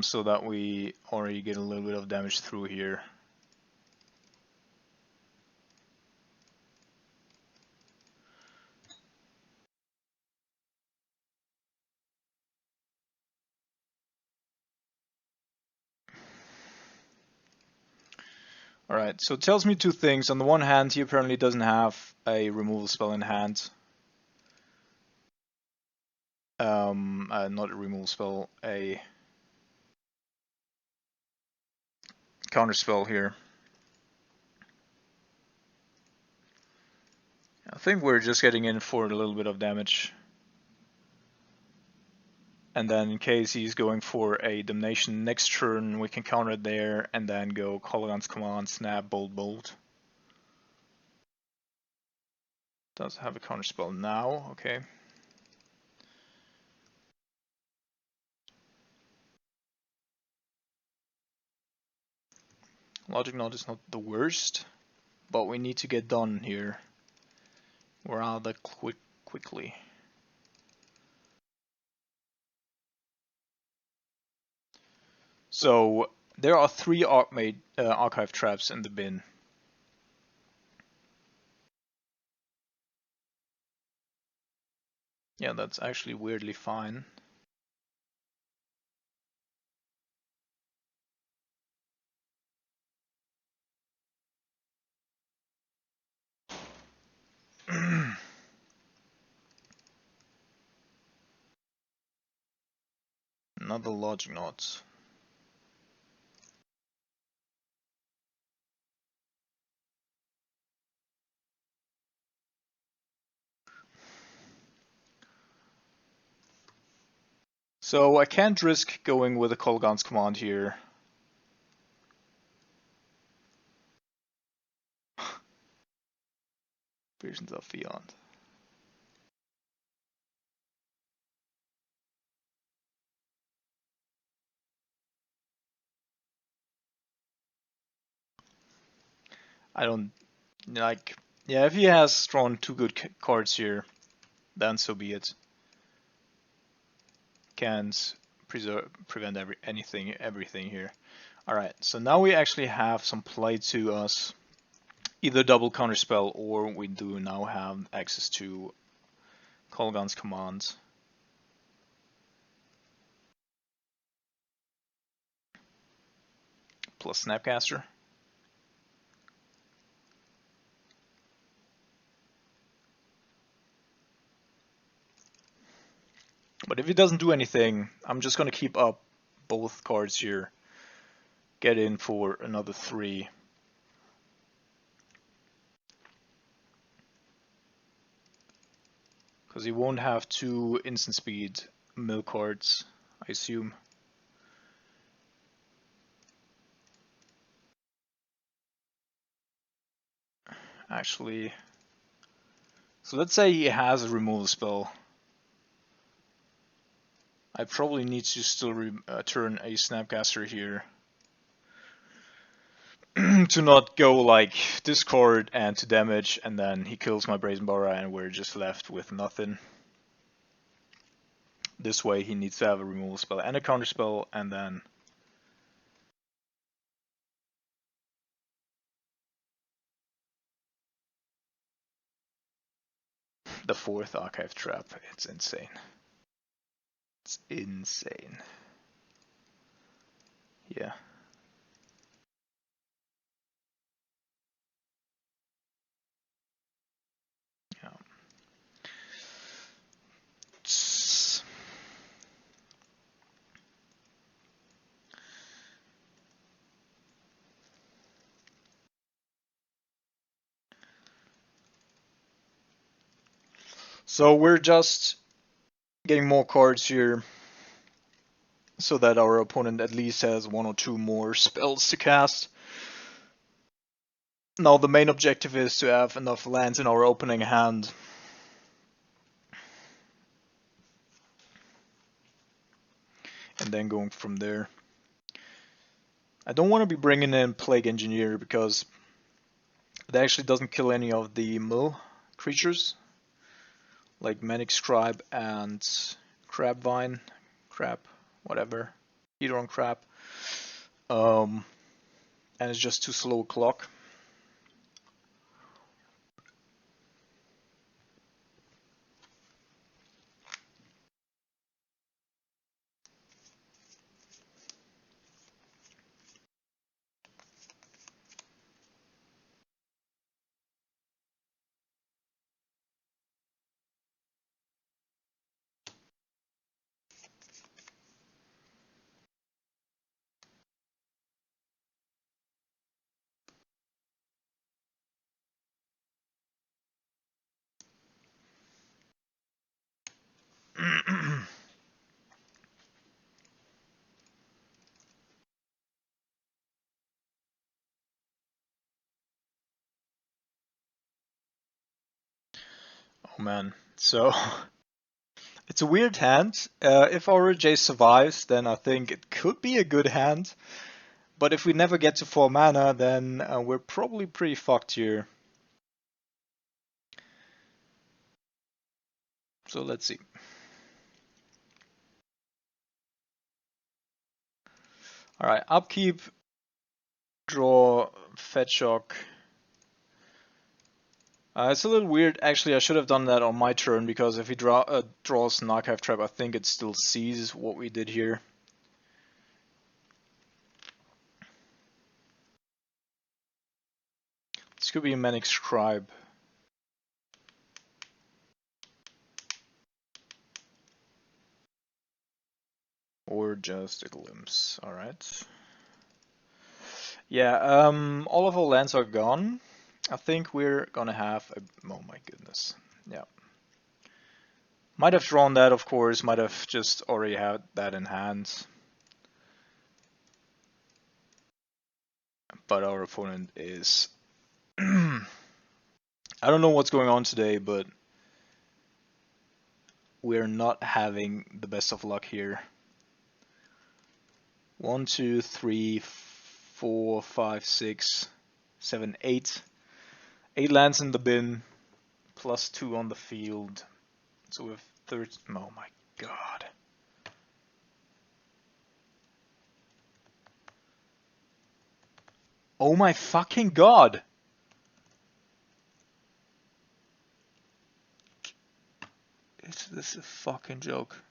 So that we already get a little bit of damage through here. Alright, so it tells me two things. On the one hand, he apparently doesn't have a removal spell in hand. Not a removal spell, a counter spell here. I think we're just getting in for a little bit of damage. And then in case he's going for a Damnation next turn, we can counter it there, and then go Kolaghan's Command, Snap, Bolt, Bolt. Does have a counter spell now, okay. Logic Knot is not the worst, but we need to get done here rather quickly. So there are 3 archive traps in the bin. Yeah, that's actually weirdly fine. Another Logic Knot. So I can't risk going with a Kolaghan's Command here. Visions of Beyond. I don't like. Yeah, if he has drawn 2 good cards here, then so be it. Can't prevent everything here. Alright, so now we actually have some play to us. Either double counterspell, or we do now have access to Kolaghan's Command. Plus Snapcaster. But if he doesn't do anything, I'm just gonna keep up both cards here. Get in for another 3. Because he won't have 2 instant speed mill cards, I assume. Actually, so let's say he has a removal spell. I probably need to still turn a Snapcaster here. To not go like discard and to damage, and then he kills my Brazen Bara and we're just left with nothing. This way he needs to have a removal spell and a counter spell, and then the 4th archive trap. It's insane. It's insane. Yeah. Yeah. So we're just getting more cards here so that our opponent at least has 1 or 2 more spells to cast. Now the main objective is to have enough lands in our opening hand. And then going from there. I don't want to be bringing in Plague Engineer because it actually doesn't kill any of the mill creatures. Like Manic Scribe and Crabvine. Crab, whatever. Hedron Crab. And it's just too slow a clock. Oh man, so it's a weird hand. If our J survives, then I think it could be a good hand. But if we never get to 4 mana, then we're probably pretty fucked here. So let's see. Alright, upkeep, draw, fetch shock. It's a little weird. Actually, I should have done that on my turn, because if he draws an Archive Trap, I think it still sees what we did here. This could be a Manic Scribe. Or just a Glimpse. Alright. Yeah, all of our lands are gone. I think we're gonna have a... Oh my goodness. Yeah. Might have drawn that, of course. Might have just already had that in hand. But our opponent is... I don't know what's going on today, but we're not having the best of luck here. 1, 2, 3, 4, 5, 6, 7, 8. 8 lands in the bin, plus 2 on the field. So we have 13. Oh my god. Oh my fucking god! Is this a fucking joke?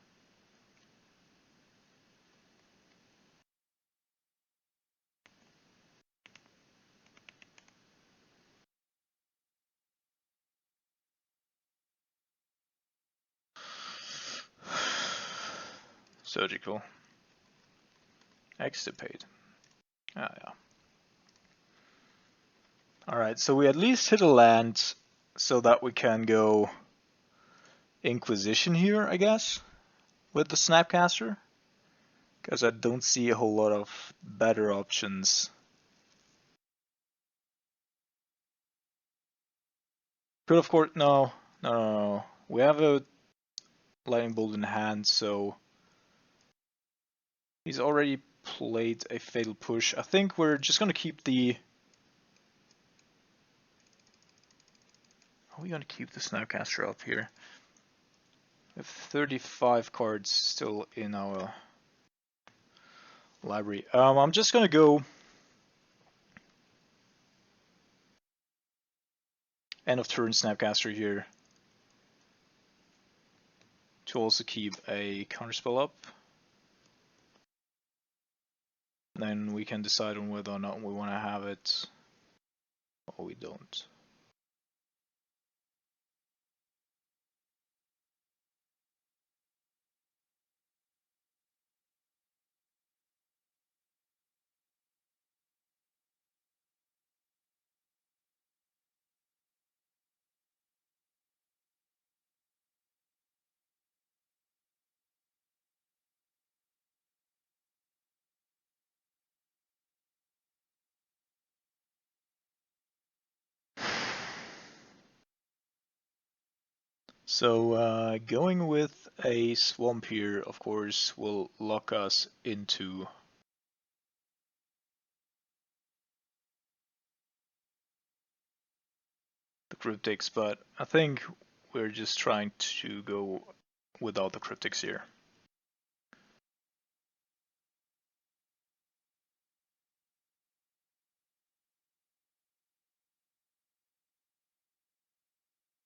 Surgical. Extirpate. Ah, yeah. Alright, so we at least hit a land so that we can go Inquisition here, I guess, with the Snapcaster. Because I don't see a whole lot of better options. Could of course, no. We have a Lightning Bolt in hand, so he's already played a Fatal Push. I think we're just gonna keep the... Are we gonna keep the Snapcaster up here? We have 35 cards still in our library. I'm just gonna go end of turn Snapcaster here to also keep a counterspell up. Then we can decide on whether or not we want to have it or we don't. So going with a Swamp here, of course, will lock us into the Cryptics, but I think we're just trying to go without the Cryptics here.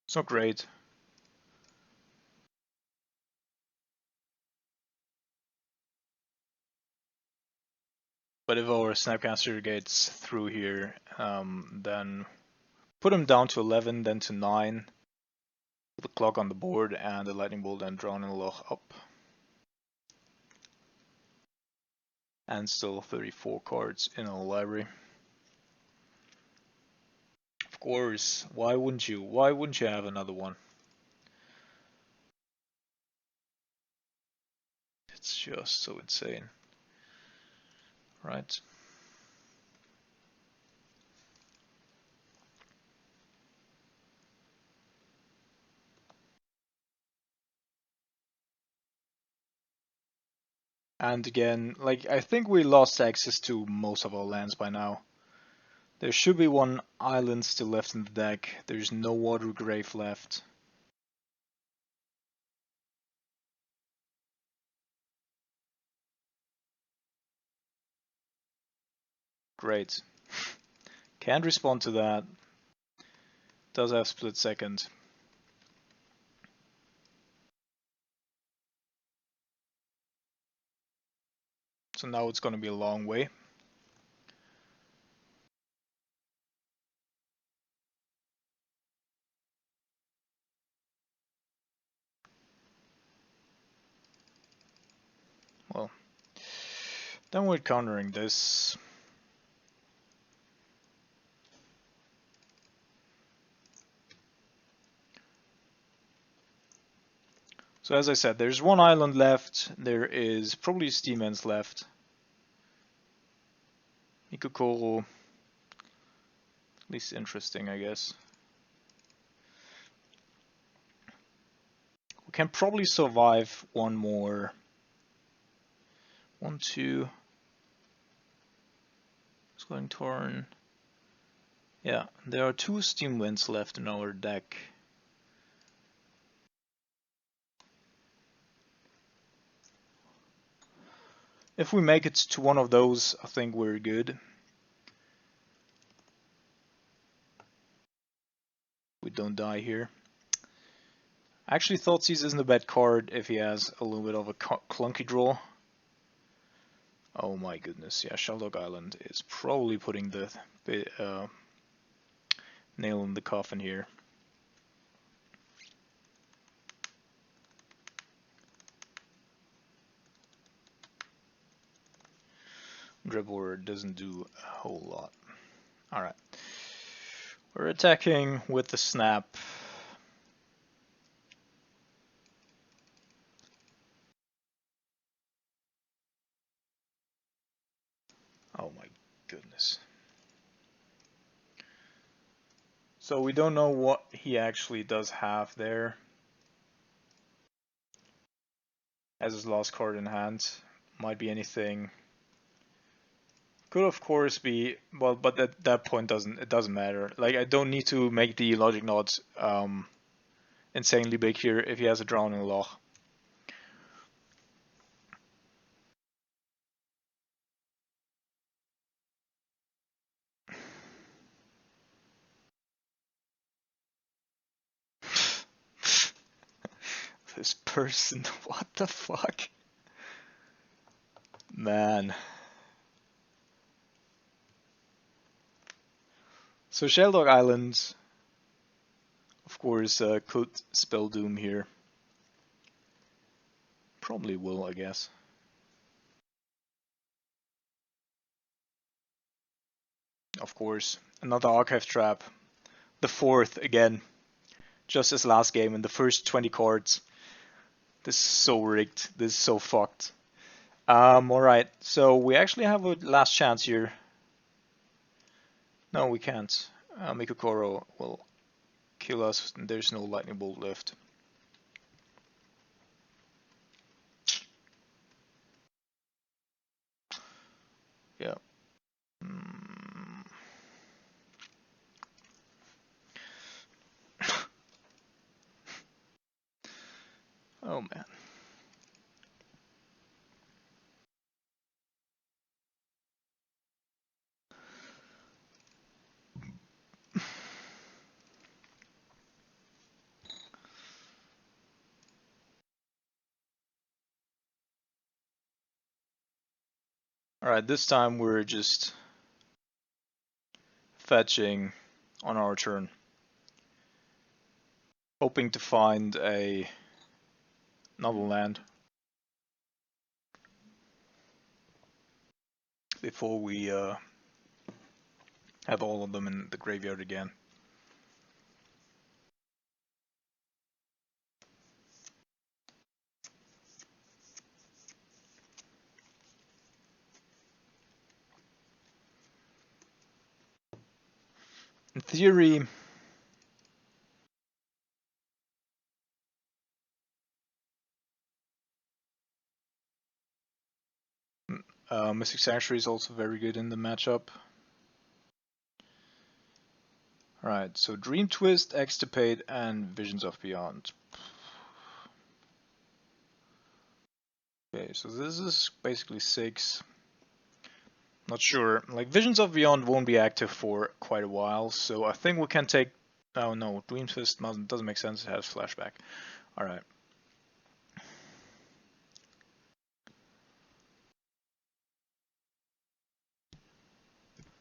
It's not great. But if our Snapcaster gets through here, then put him down to 11, then to 9. With the clock on the board and the Lightning Bolt and Drownenloch up. And still 34 cards in our library. Of course, why wouldn't you? Why wouldn't you have another one? It's just so insane. Right. And again, like, I think we lost access to most of our lands by now. There should be one island still left in the deck. There's no water grave left. Great. Can't respond to that. Does have split second. So now it's gonna be a long way. Well, then we're countering this. So as I said, there's one island left. There is probably steam ends left. Mikokoro. At least interesting, I guess. We can probably survive one more. 1, 2. Scoring Torn. Yeah, there are 2 steam winds left in our deck. If we make it to one of those, I think we're good. We don't die here. I actually thought Thoughtseize isn't a bad card if he has a little bit of a clunky draw. Oh my goodness, yeah, Sheldog Island is probably putting the nail in the coffin here. Dribbler doesn't do a whole lot. Alright. We're attacking with the snap. Oh my goodness. So we don't know what he actually does have there as his last card in hand. Might be anything. Could of course be, well, but at that point it doesn't matter. Like, I don't need to make the logic nodes insanely big here if he has a Drowning Loch. This person, what the fuck? Man. So Sheldog Island, of course, could spell Doom here. Probably will, I guess. Of course, another Archive Trap. The 4th again. Just as last game in the first 20 cards. This is so rigged. This is so fucked. Alright, so we actually have a last chance here. No, we can't. Mikokoro will kill us. There's no lightning bolt left. Yeah. Oh man. Alright, this time we're just fetching on our turn. Hoping to find another land before we have all of them in the graveyard again. In theory, Mystic Sanctuary is also very good in the matchup. Alright, so Dream Twist, Extirpate, and Visions of Beyond. Okay, so this is basically 6. Not sure. Like, Visions of Beyond won't be active for quite a while, so I think we can take... Oh no, Dream Twist doesn't make sense, it has Flashback. Alright.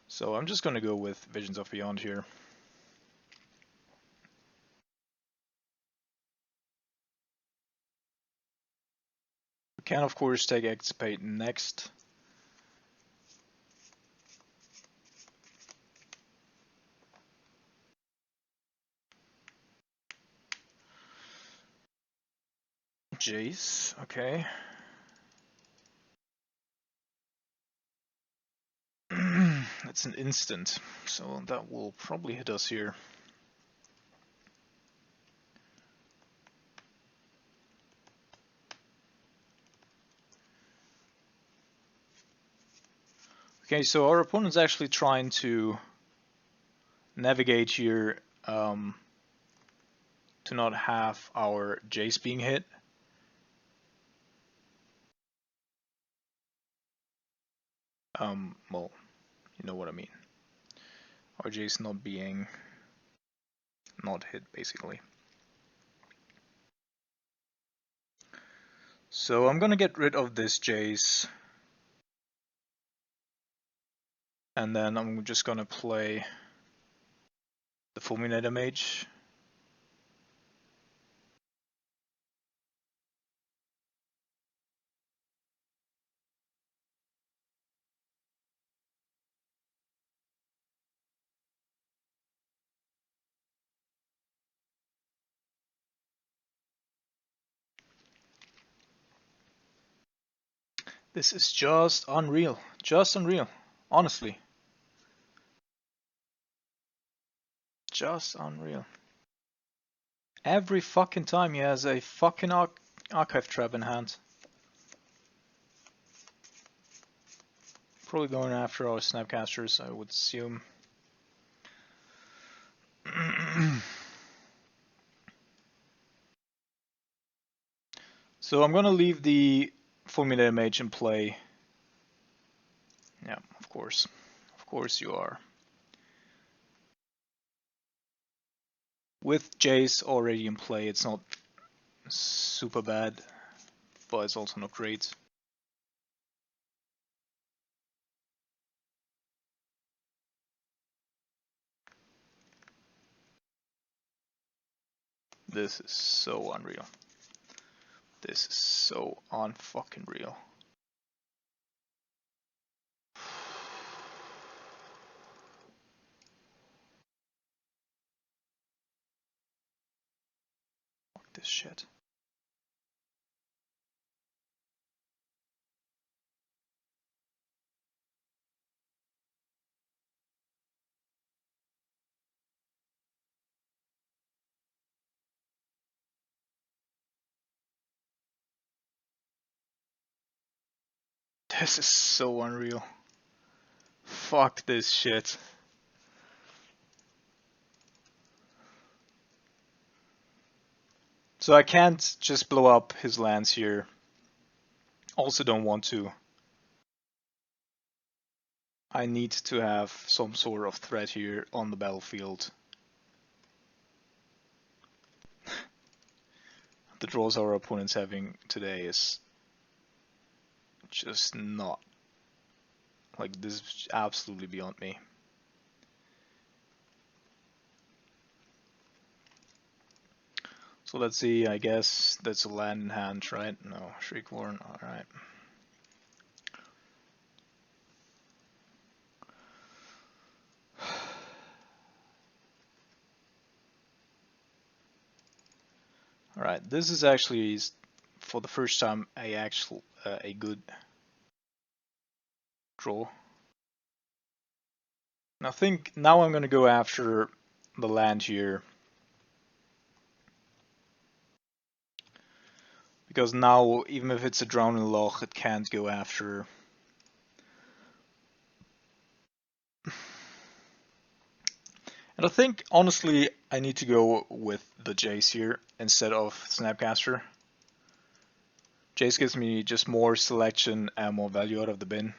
So I'm just gonna go with Visions of Beyond here. We can of course take Extirpate next. Jace, okay. It's an instant, so that will probably hit us here. Okay, so our opponent's actually trying to navigate here to not have our Jace being hit. Well, you know what I mean. Our Jace not being not hit, basically. So I'm gonna get rid of this Jace. And then I'm just gonna play the Fulminator Mage. This is just unreal. Just unreal. Honestly. Just unreal. Every fucking time he has a fucking archive trap in hand. Probably going after our Snapcasters, I would assume. So I'm gonna leave the Fulminator Mage in play. Yeah, of course. Of course you are. With Jace already in play, it's not super bad, but it's also not great. This is so unreal. This is so unfucking real. Fuck this shit. This is so unreal. Fuck this shit. So I can't just blow up his lands here. Also don't want to. I need to have some sort of threat here on the battlefield. The draws our opponent's having today is just not. Like, this is absolutely beyond me. So let's see, I guess that's a land in hand, right? No, Shriekhorn, alright. Alright, this is actually, for the first time, a good draw. I think now I'm gonna go after the land here. Because now, even if it's a Drowning Loch, it can't go after And I think, honestly, I need to go with the Jace here instead of Snapcaster. Jace gives me just more selection and more value out of the bin.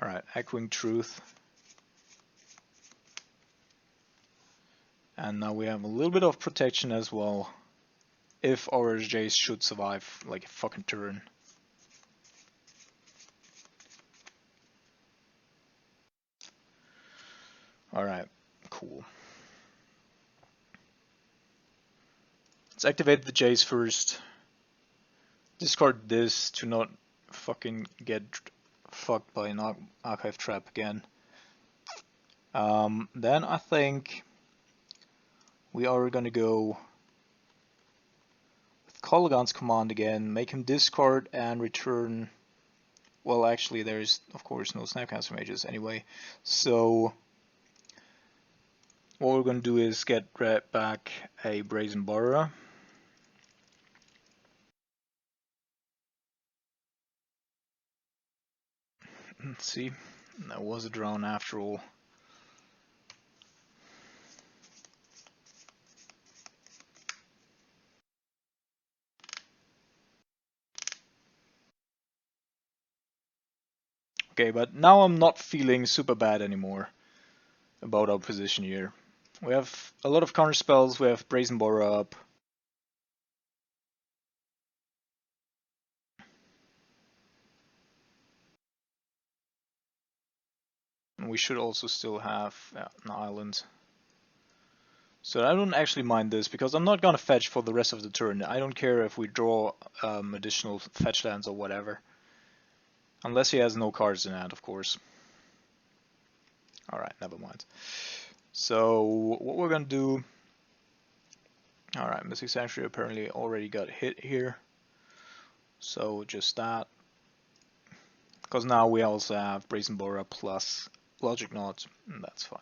Alright, Echoing Truth. And now we have a little bit of protection as well, if our Jace should survive like a fucking turn. Alright, cool. Let's activate the Jace first. Discard this to not fucking get fucked by an archive trap again. Then I think we are gonna go with Kolaghan's command again, make him discard and return. Well, actually, there's of course no Snapcaster mages anyway, so what we're gonna do is get back a Brazen Borrower. Let's see, that was a drone after all. Okay, but now I'm not feeling super bad anymore about our position here. We have a lot of counter spells, we have Brazen Borrower up. And we should also still have an island. So I don't actually mind this, because I'm not gonna fetch for the rest of the turn. I don't care if we draw additional fetch lands or whatever. Unless he has no cards in hand, of course. Alright, never mind. So what we're gonna do... Alright, Mystic Sanctuary apparently already got hit here. So just that. Because now we also have Brazen Borrower plus Logic Knot, and that's fine.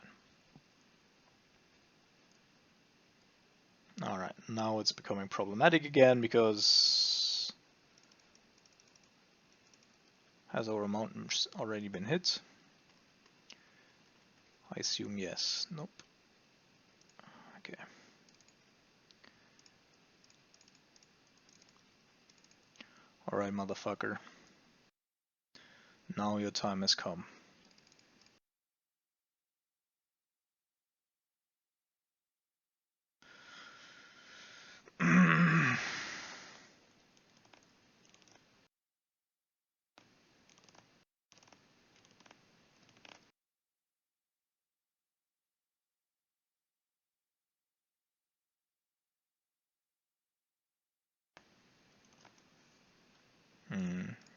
Alright, now it's becoming problematic again, because has our mountains already been hit? I assume yes. Nope. Okay. Alright, motherfucker. Now your time has come.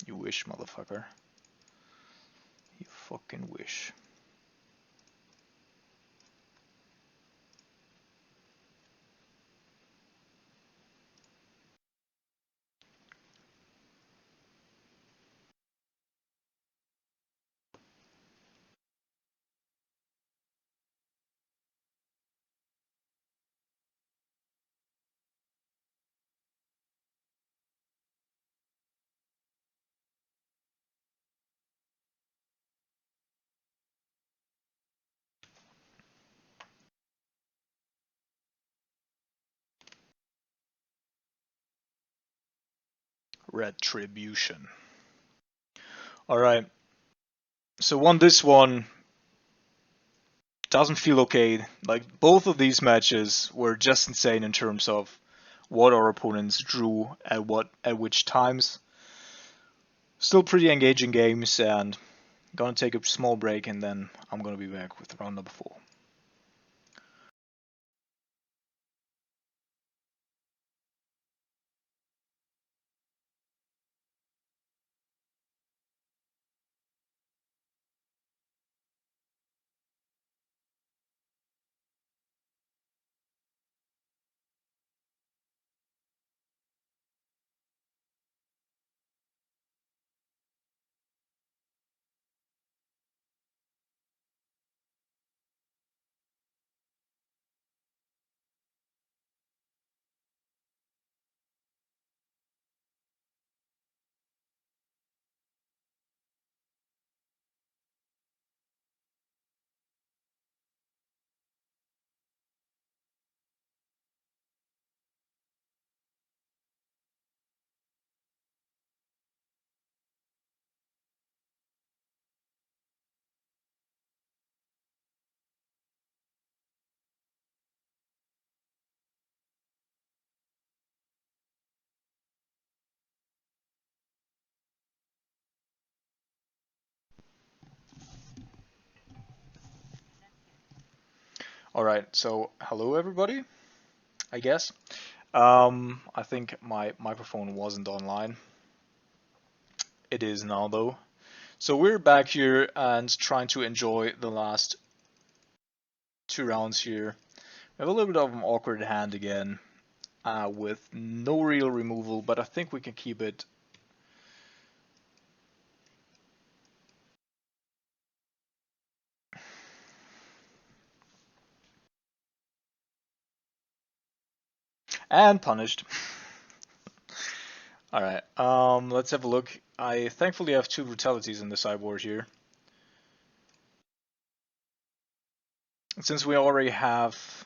You wish, motherfucker. You fucking wish. Retribution. Alright. So won this one. Doesn't feel okay. Like, both of these matches were just insane in terms of what our opponents drew at which times. Still pretty engaging games, and gonna take a small break, and then I'm gonna be back with round number 4. Alright, so hello everybody, I guess. I think my microphone wasn't online. It is now though. So we're back here and trying to enjoy the last two rounds here. We have a little bit of an awkward hand again, with no real removal, but I think we can keep it. And punished. Alright, let's have a look. I thankfully have two brutalities in the sideboard here. Since we already have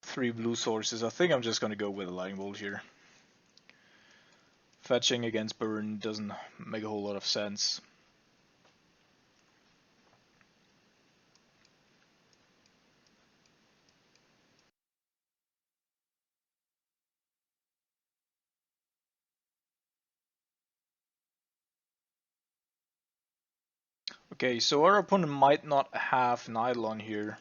three blue sources, I think I'm just gonna go with a lightning bolt here. Fetching against burn doesn't make a whole lot of sense. Okay, so our opponent might not have an Eidolon here,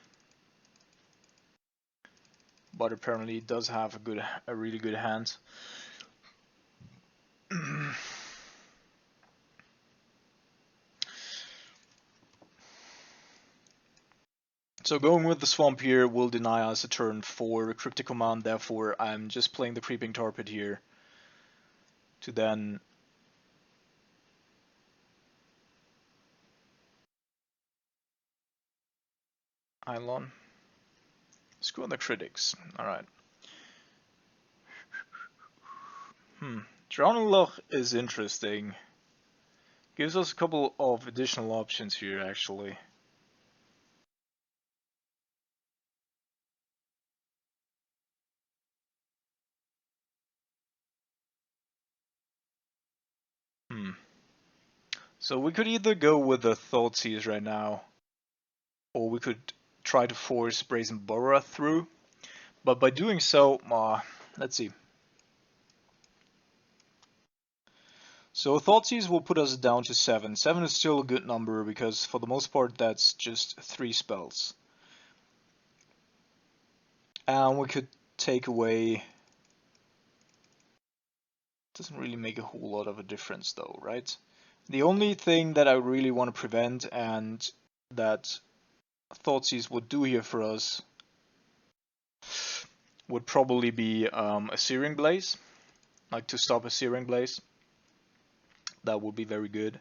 but apparently does have a really good hand. So going with the swamp here will deny us a turn for a cryptic command, therefore I'm just playing the creeping torpid here to then Eidolon. Screw the critics. Alright. Drowning Loch is interesting. Gives us a couple of additional options here actually. So we could either go with the Thoughtseize right now, or we could try to force Brazen Borra through. But by doing so, let's see. So Thoughtseize will put us down to 7. 7 is still a good number because for the most part that's just 3 spells. And we could take away... Doesn't really make a whole lot of a difference though, right? The only thing that I really want to prevent and that Thoughtseize would do here for us would probably be a Searing Blaze, like to stop a Searing Blaze. That would be very good.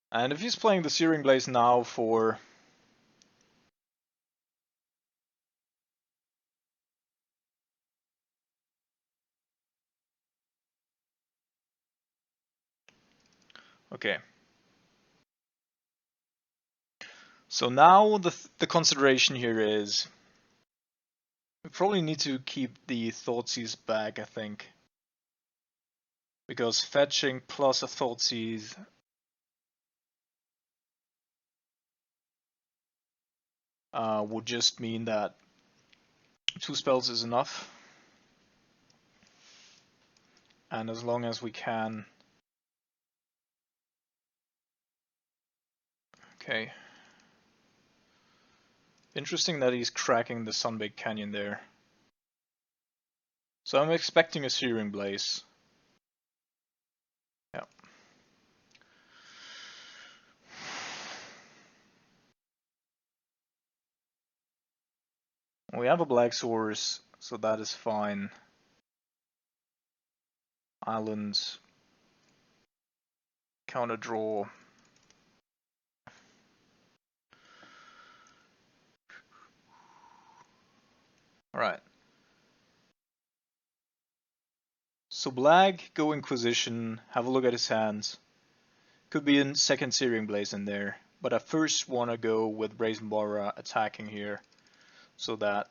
And if he's playing the Searing Blaze now for... Okay. So now the consideration here is we probably need to keep the Thoughtseize back, I think. Because fetching plus a Thoughtseize would just mean that 2 spells is enough. And as long as we can... Okay. Interesting that he's cracking the Sunbaked Canyon there. So I'm expecting a Searing Blaze. Yeah. We have a Black Source, so that is fine. Islands. Counter draw. Alright. So Black, go Inquisition, have a look at his hands. Could be a second Searing Blaze in there, but I first want to go with Brazen Borra attacking here, so that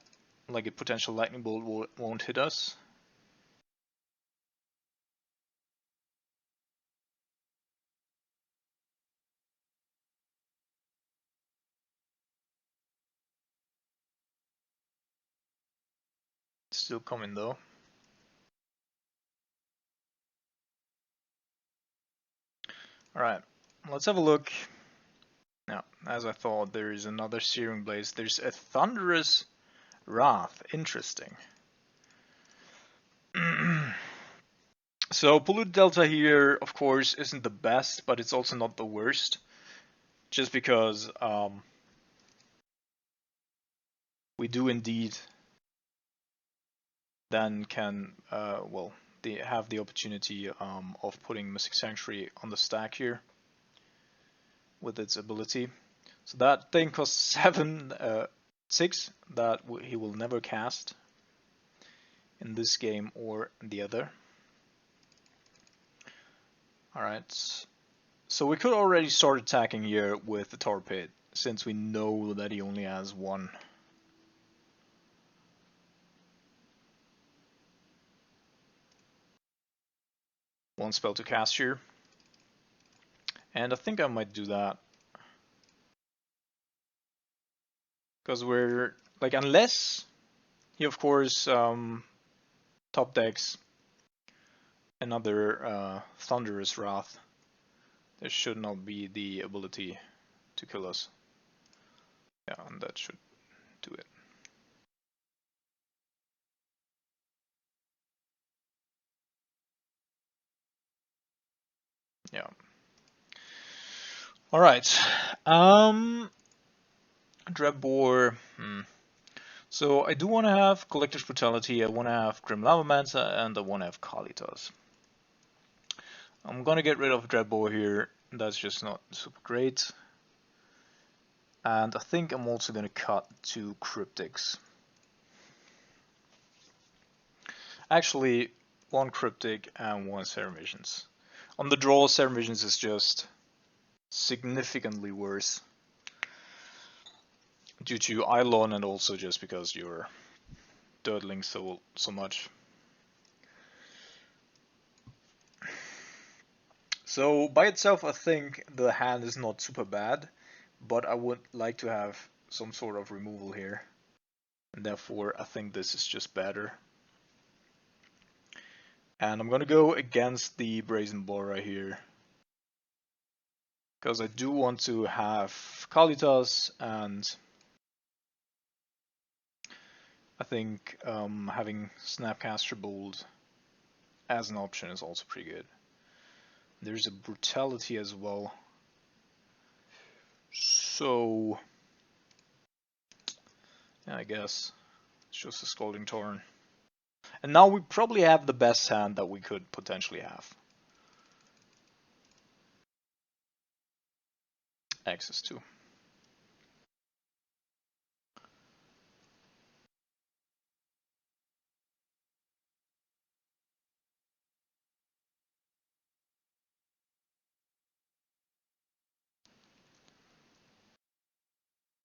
like a potential Lightning Bolt won't hit us. Still coming though. Alright, let's have a look. Now, as I thought, there is another Searing Blaze. There's a Thunderous Wrath. Interesting. So, Polluted Delta here, of course, isn't the best, but it's also not the worst. Just because we do indeed then can, well, they have the opportunity of putting Mystic Sanctuary on the stack here with its ability. So that thing costs 6 that he will never cast in this game or the other. Alright, so we could already start attacking here with the Tar Pit, since we know that he only has one. One spell to cast here. And I think I might do that. Because we're, like, unless he of course top decks another Thunderous Wrath, there should not be the ability to kill us. Yeah, and that should do it. Yeah. Alright. Dreadbore. So I do want to have Collector's Brutality, I want to have Grim Lavamancer, and I want to have Kalitas. I'm gonna get rid of Dreadbore here, that's just not super great. And I think I'm also gonna cut 2 Cryptics. Actually, 1 Cryptic and 1 Serum Visions. On the draw, Serum Visions is just significantly worse. Due to Eidolon and also just because you're dirtling so much. So by itself I think the hand is not super bad, but I would like to have some sort of removal here. And therefore I think this is just better. And I'm gonna go against the Brazen Bora here. Because I do want to have Kalitas, and I think having Snapcaster Bolt as an option is also pretty good. There's a Brutality as well. So, yeah, I guess it's just a Scalding Torrent. And now we probably have the best hand that we could potentially have. Access to.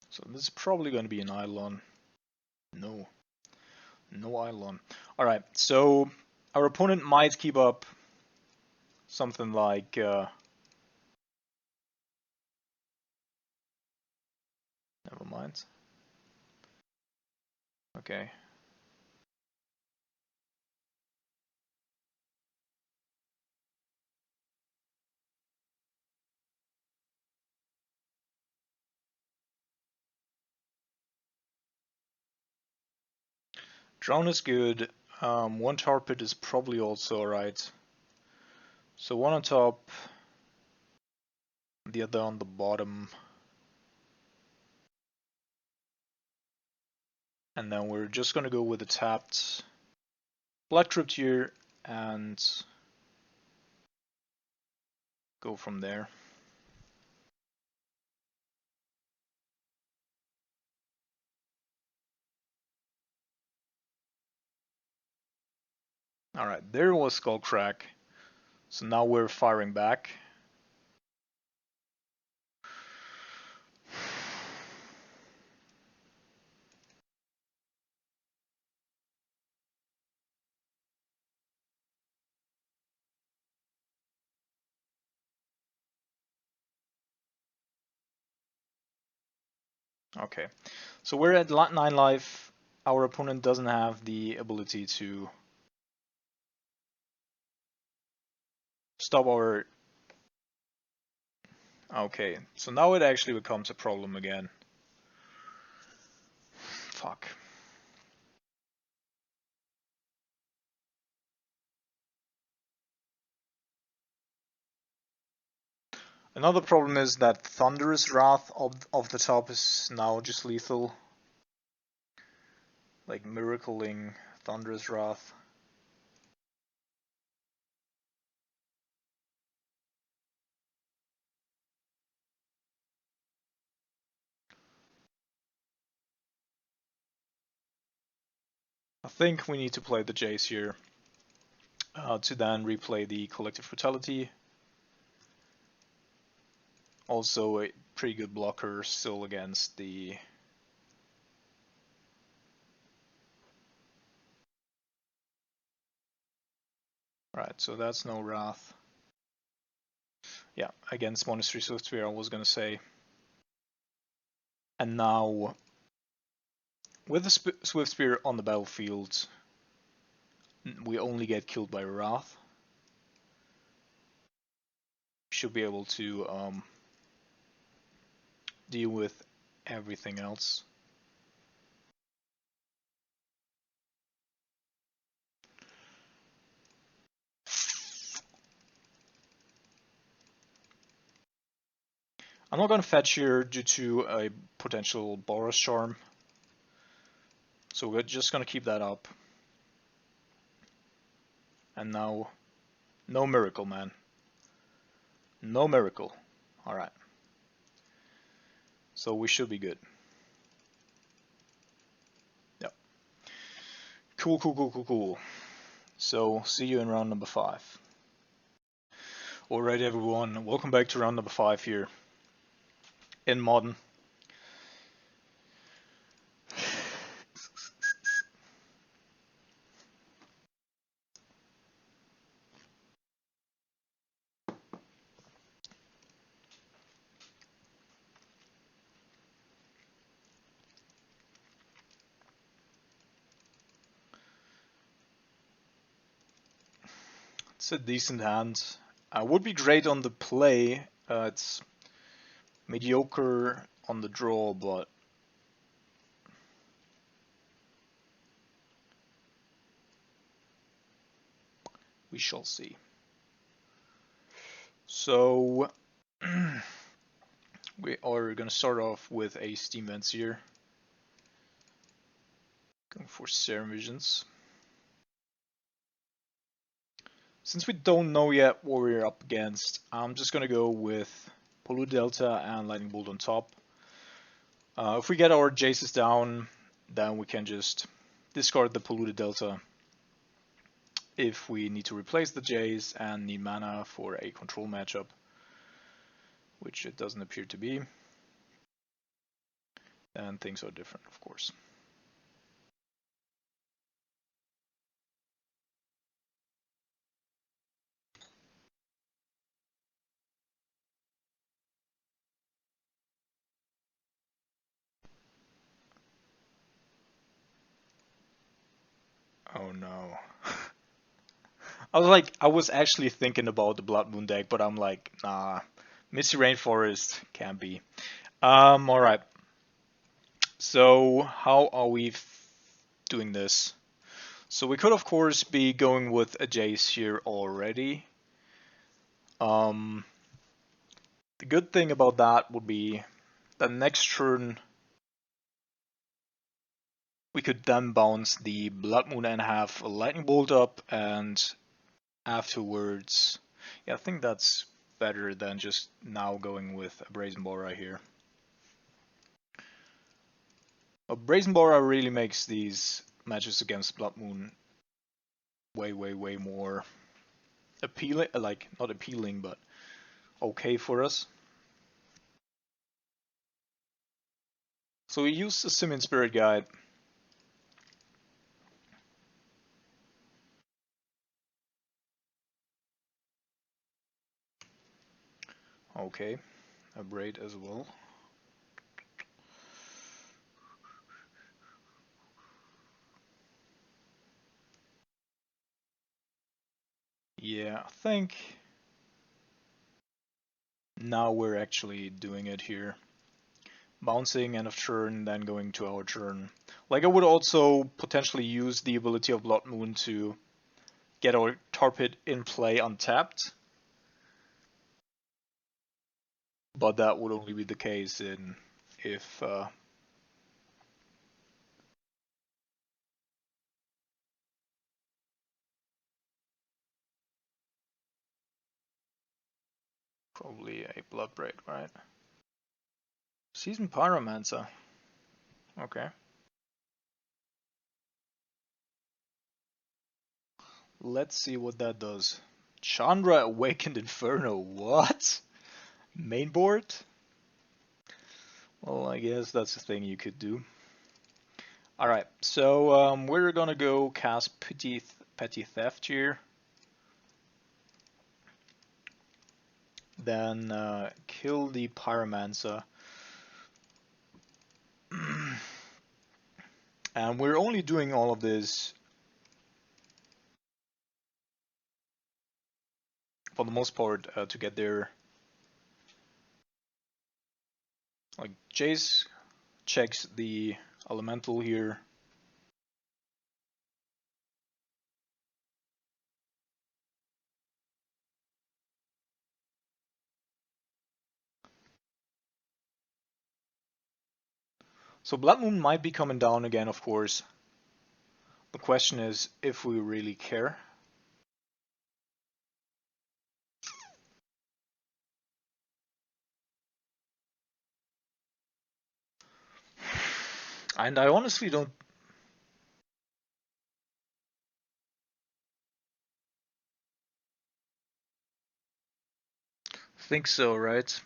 So this is probably going to be an Eidolon. No. No Eidolon. Alright, so our opponent might keep up something like... never mind. Okay. Drown is good. 1 Tar Pit is probably also alright. So 1 on top, the other on the bottom. And then we're just going to go with the tapped Black Crypt here and go from there. Alright, there was Skullcrack. So now we're firing back. Okay, so we're at 9 life. our opponent doesn't have the ability to stop our... Okay, so now it actually becomes a problem again. Fuck. Another problem is that Thunderous Wrath of the top is now just lethal. Like miracling Thunderous Wrath. I think we need to play the Jace here to then replay the Collective Brutality. Also a pretty good blocker still against the... Right, so that's no Wrath. Yeah, against Monastery Swift Spear I was gonna say. And now, with the Swift Spear on the battlefield, we only get killed by Wrath. Should be able to deal with everything else. I'm not gonna fetch here due to a potential Boros Charm. So we're just gonna keep that up. And now, no miracle, man. No miracle. Alright. So we should be good. Yep. Cool, cool, cool, cool, cool. So, see you in round number 5. Alright everyone, welcome back to round number 5 here in Modern. It's a decent hand. Would be great on the play. It's mediocre on the draw, but we shall see. So we are gonna start off with a Steam Vents here. Going for Serum Visions. Since we don't know yet what we're up against, I'm just gonna go with Polluted Delta and Lightning Bolt on top. If we get our Jaces down, then we can just discard the Polluted Delta if we need to replace the Jace and need mana for a control matchup, which it doesn't appear to be. Then things are different, of course. Oh no. I was actually thinking about the Blood Moon deck, but I'm like, nah, Misty Rainforest can't be. Alright. So, how are we doing this? So we could of course be going with a Jace here already. The good thing about that would be that next turn we could then bounce the Blood Moon and have a Lightning Bolt up, and afterwards, yeah, I think that's better than just now going with a Brazen Bora here. A Brazen Bora really makes these matches against Blood Moon way, way, way more appealing, like, not appealing, but okay for us. So we use the Simian Spirit Guide. Okay, a Braid as well. Yeah, I think now we're actually doing it here. Bouncing end of turn, then going to our turn. Like I would also potentially use the ability of Blood Moon to get our Tar Pit in play untapped. But that would only be the case if probably a Blood Braid, right? Seasoned Pyromancer. Okay. Let's see what that does. Chandra Awakened Inferno. What? Mainboard? Well, I guess that's the thing you could do. Alright, so we're gonna go cast Petty Theft here. Then kill the Pyromancer. And we're only doing all of this for the most part to get there. Like Jace checks the elemental here. So Blood Moon might be coming down again, of course. The question is if we really care. And I honestly don't think so, right?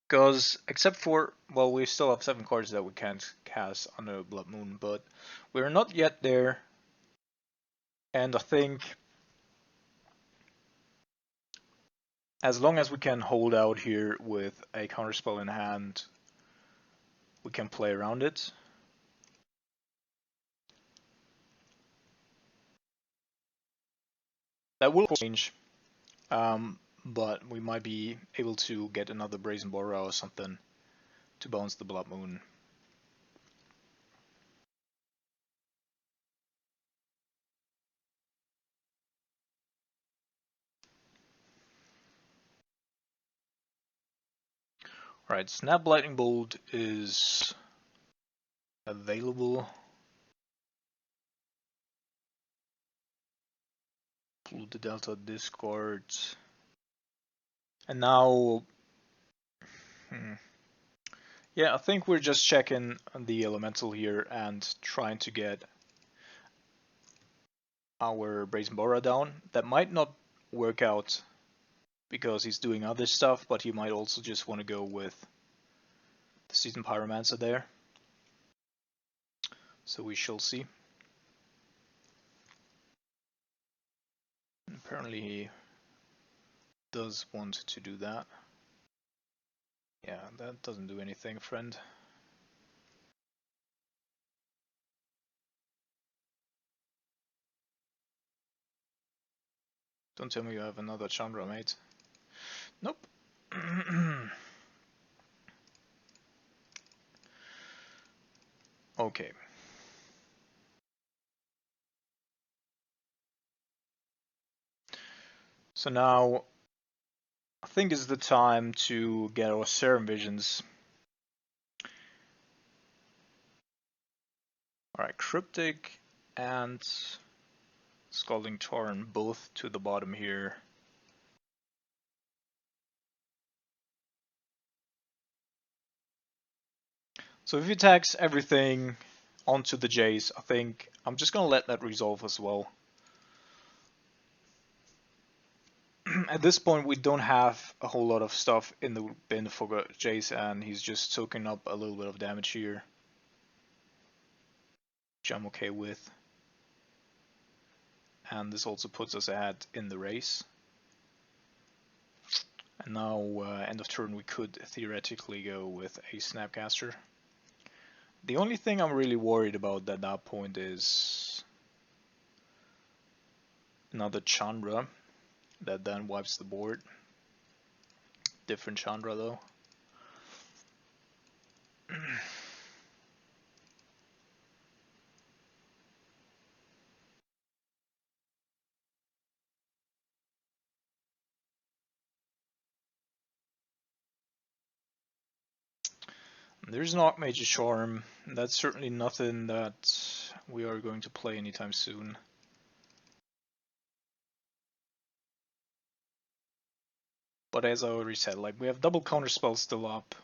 Because except for, well, we still have 7 cards that we can't cast under Blood Moon, but we're not yet there. And I think as long as we can hold out here with a counterspell in hand, we can play around it. That will change, but we might be able to get another Brazen Borrow or something to bounce the Blood Moon. Alright, Snap Lightning Bolt is available. Pull the Delta discard. And now, yeah, I think we're just checking the elemental here and trying to get our Brazen Borrow down. That might not work out because he's doing other stuff, but he might also just want to go with the Seasoned Pyromancer there. So we shall see. Apparently he does want to do that. Yeah, that doesn't do anything, friend. Don't tell me you have another Chandra, mate. Nope. Okay. So now I think is the time to get our Serum Visions. Alright, Cryptic and Scalding Torrent both to the bottom here. So if he attacks everything onto the Jace, I think I'm just gonna let that resolve as well. At this point we don't have a whole lot of stuff in the bin for Jace, and he's just soaking up a little bit of damage here, which I'm okay with. And this also puts us ahead in the race. And now end of turn we could theoretically go with a Snapcaster. The only thing I'm really worried about at that point is another Chandra. that then wipes the board. Different Chandra though. There's an Archmage's Charm. That's certainly nothing that we are going to play anytime soon. But as I already said, like, we have double counter spells still up.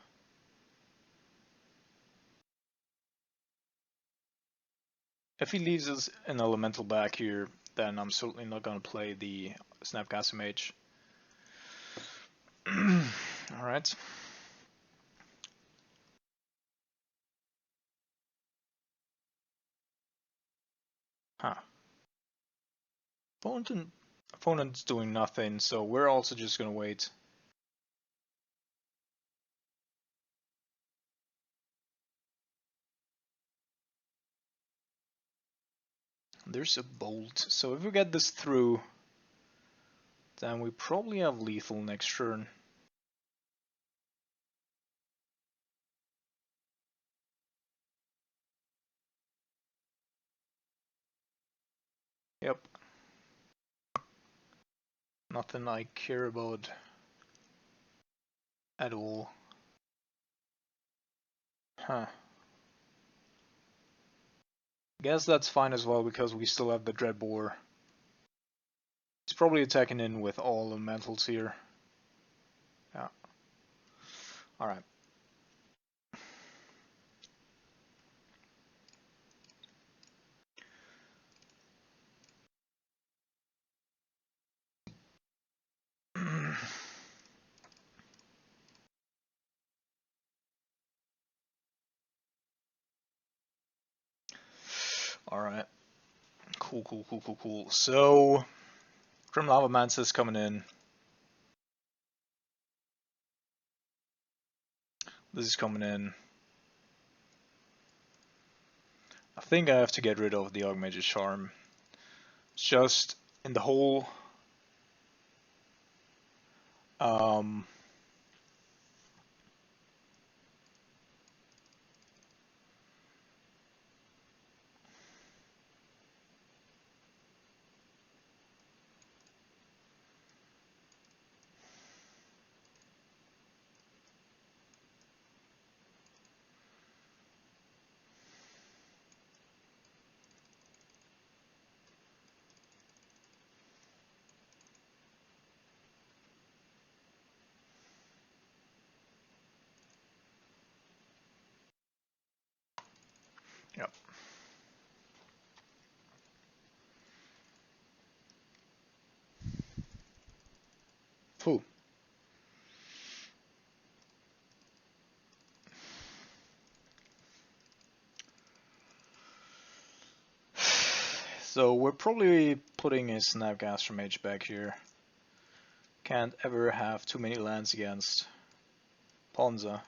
If he leaves us an elemental back here, then I'm certainly not gonna play the Snapcaster Mage. Alright. Huh. Opponent's doing nothing, so we're also just gonna wait. There's a bolt, so if we get this through, then we probably have lethal next turn. Yep. Nothing I care about at all. Huh. Guess that's fine as well because we still have the Dreadbore. He's probably attacking in with all elementals here. Yeah. Alright. Alright. Cool. So, Grim Lava Mantis coming in. This is coming in. I think I have to get rid of the Archmage's Charm. It's just in the whole yep. Phew. So we're probably putting a Snapcaster Mage back here. Can't ever have too many lands against Ponza.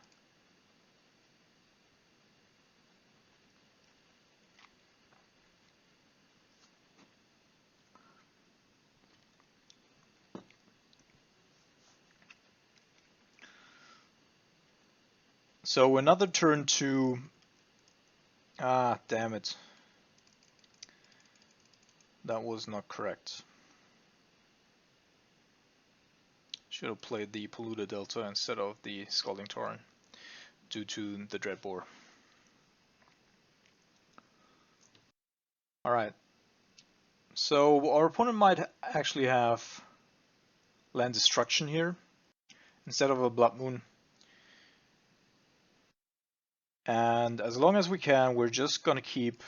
So another turn to... Ah, damn it. That was not correct. Should have played the Polluted Delta instead of the Scalding Torrent, due to the Dreadbore. Alright. So our opponent might actually have land destruction here, instead of a Blood Moon. And as long as we can, we're just gonna keep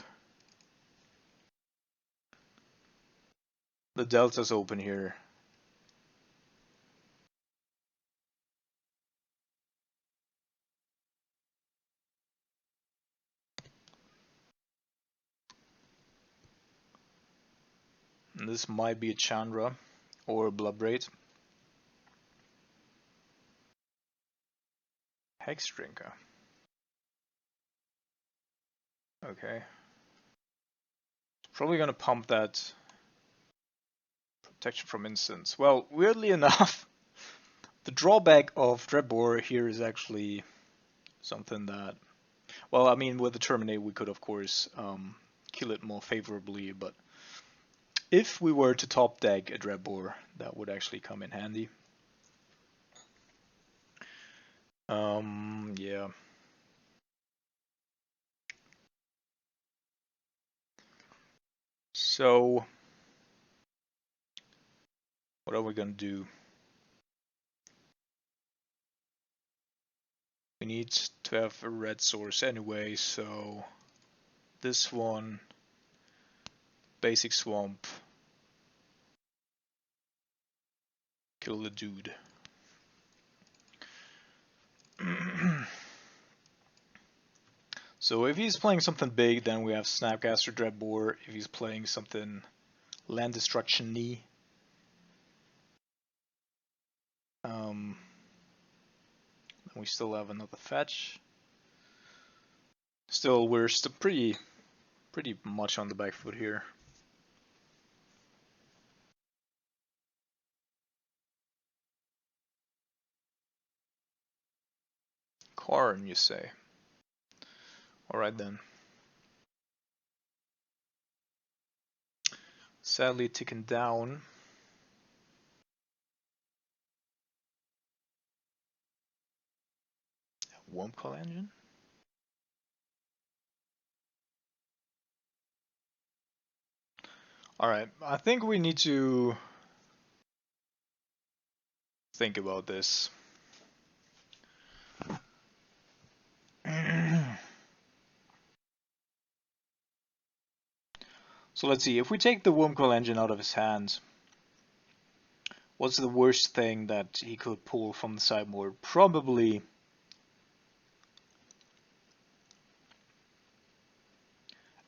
the deltas open here. And this might be a Chandra or a Bloodbraid. Hex Drinker. Okay. Probably gonna pump that protection from instants. Well, weirdly enough, the drawback of Dreadbore here is actually something that, well, I mean, with the Terminate we could of course kill it more favorably, but if we were to top deck a Dreadbore, that would actually come in handy. Yeah. So, what are we gonna do? We need to have a red source anyway, so this one, basic swamp, kill the dude. So if he's playing something big, then we have Snapcaster Dreadbore. If he's playing something land destruction-y, then we still have another fetch. Still, we're still pretty much on the back foot here. Karn, you say? Alright then. Sadly ticking down. Womp Call Engine? Alright, I think we need to think about this. So let's see, if we take the Wurmcoil Engine out of his hands, what's the worst thing that he could pull from the sideboard? Probably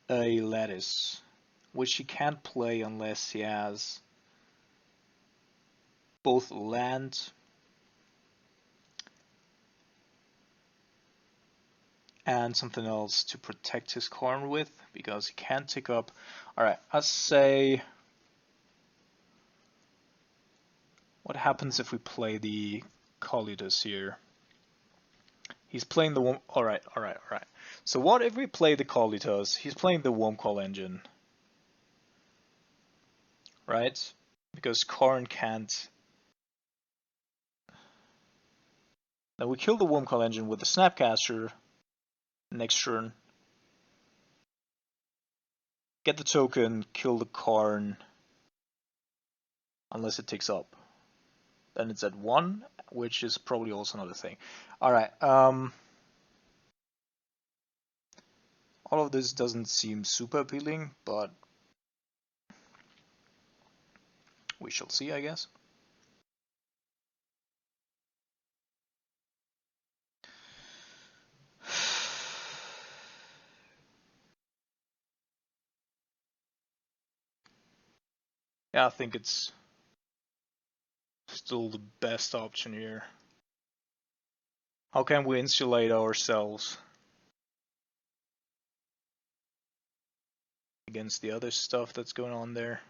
a Lattice, which he can't play unless he has both land and something else to protect his Karn with, because he can't tick up. Alright, I'll say, what happens if we play the Kalidas here? He's playing the Worm. Alright. So what if we play the Kalitas? He's playing the Wurmcoil Engine. Right? Because Karn can't. Now we kill the Wurmcoil Engine with the Snapcaster next turn. Get the token, kill the Karn. Unless it takes up. Then it's at 1, which is probably also another thing. Alright, all of this doesn't seem super appealing, but we shall see, I guess. Yeah, I think it's still the best option here. How can we insulate ourselves against the other stuff that's going on there?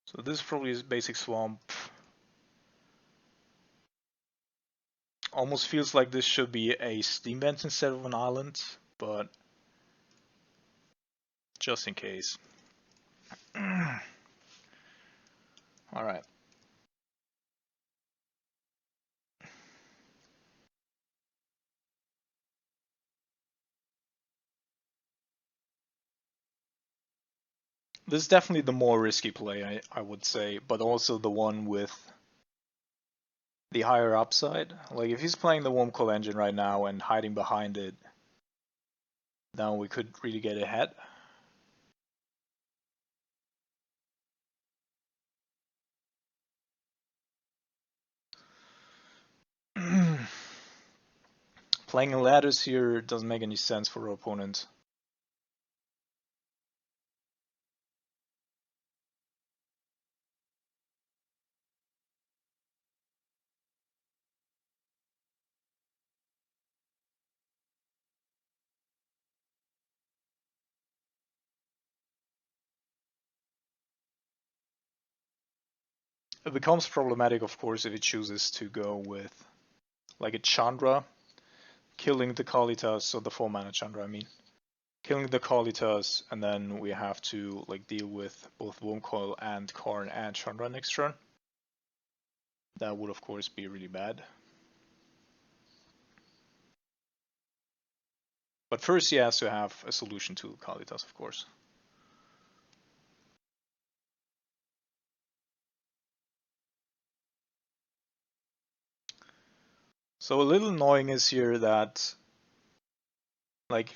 So this probably is basic swamp. Almost feels like this should be a steam vent instead of an island, but just in case. Alright. This is definitely the more risky play, I would say, but also the one with the higher upside. Like, if he's playing the Wurmcoil Engine right now and hiding behind it, then we could really get ahead. Playing a Lattice here doesn't make any sense for our opponent. it becomes problematic, of course, if it chooses to go with like a Chandra, killing the Kalitas, or the 4-mana Chandra, I mean. Killing the Kalitas, and then we have to like deal with both Wurmcoil and Karn and Chandra next turn. That would, of course, be really bad. But first he has to have a solution to Kalitas, of course. So a little annoying is here that, like,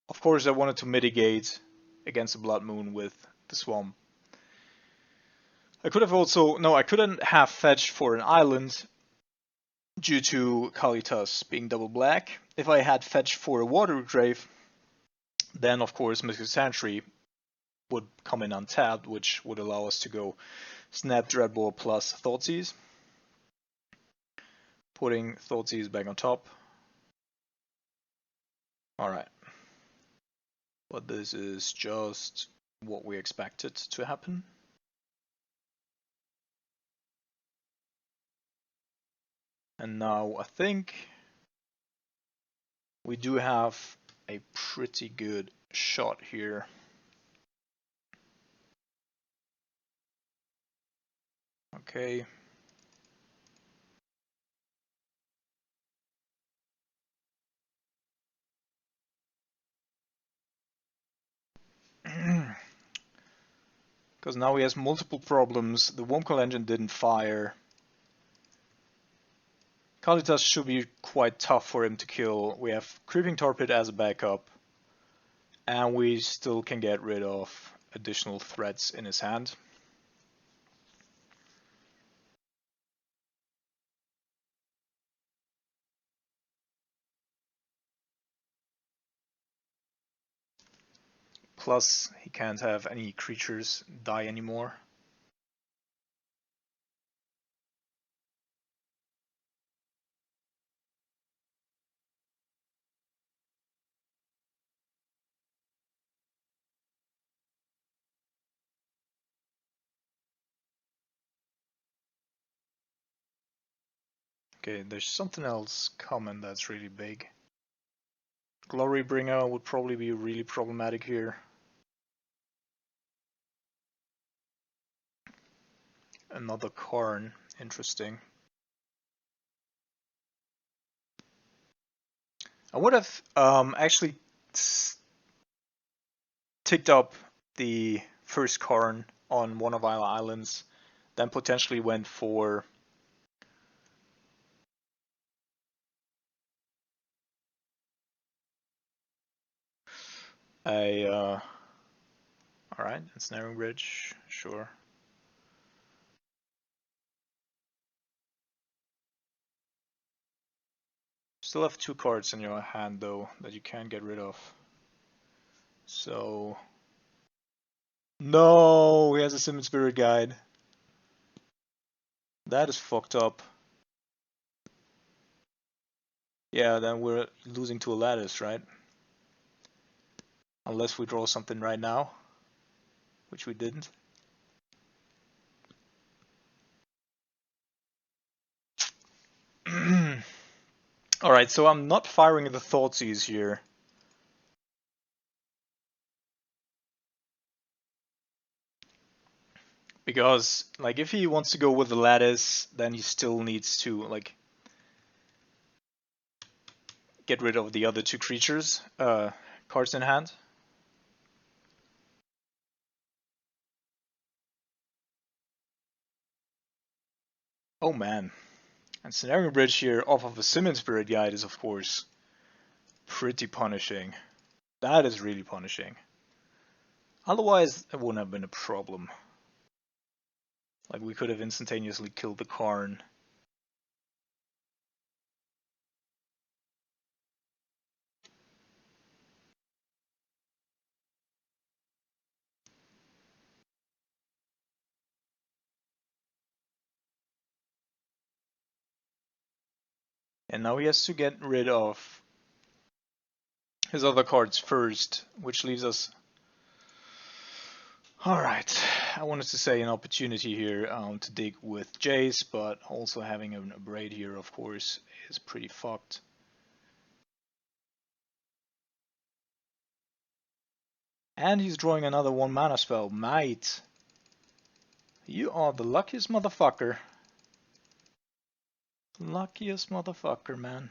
of course I wanted to mitigate against the Blood Moon with the Swamp. I could have also, no, I couldn't have fetched for an island due to Kalitas being double black. If I had fetched for a Water Grave, then of course Mystic Sanctuary would come in untapped, which would allow us to go Snap Dreadball plus Thoughtseize. Putting Thoughtseize back on top. Alright. But this is just what we expected to happen. And now I think we do have a pretty good shot here. Okay. Because now he has multiple problems. The Wurmcoil engine didn't fire. Kalitas should be quite tough for him to kill. We have Creeping Tar Pit as a backup. And we still can get rid of additional threats in his hand. Plus, he can't have any creatures die anymore. Okay, there's something else common that's really big. Glorybringer would probably be really problematic here. Another Karn, interesting. I would have actually ticked up the first Karn on one of our islands, then potentially went for a alright, Ensnaring Bridge, sure. Still have 2 cards in your hand though that you can't get rid of. So no, he has a Summon Spirit Guide. That is fucked up. Yeah, then we're losing to a Lattice, right? Unless we draw something right now, which we didn't. Alright, so I'm not firing the Thoughtseize here. Because, like, if he wants to go with the Lattice, then he still needs to, like, get rid of the other 2 creatures, cards in hand. Oh man. And Ensnaring Bridge here off of a Summon Spirit Guide is, of course, pretty punishing. That is really punishing. Otherwise, it wouldn't have been a problem. Like, we could have instantaneously killed the Karn. And now he has to get rid of his other cards first, which leaves us Alright, I wanted to say an opportunity here to dig with Jace, but also having an Abrade here, of course, is pretty fucked. And he's drawing another 1 mana spell. Mate, you are the luckiest motherfucker. Luckiest motherfucker, man.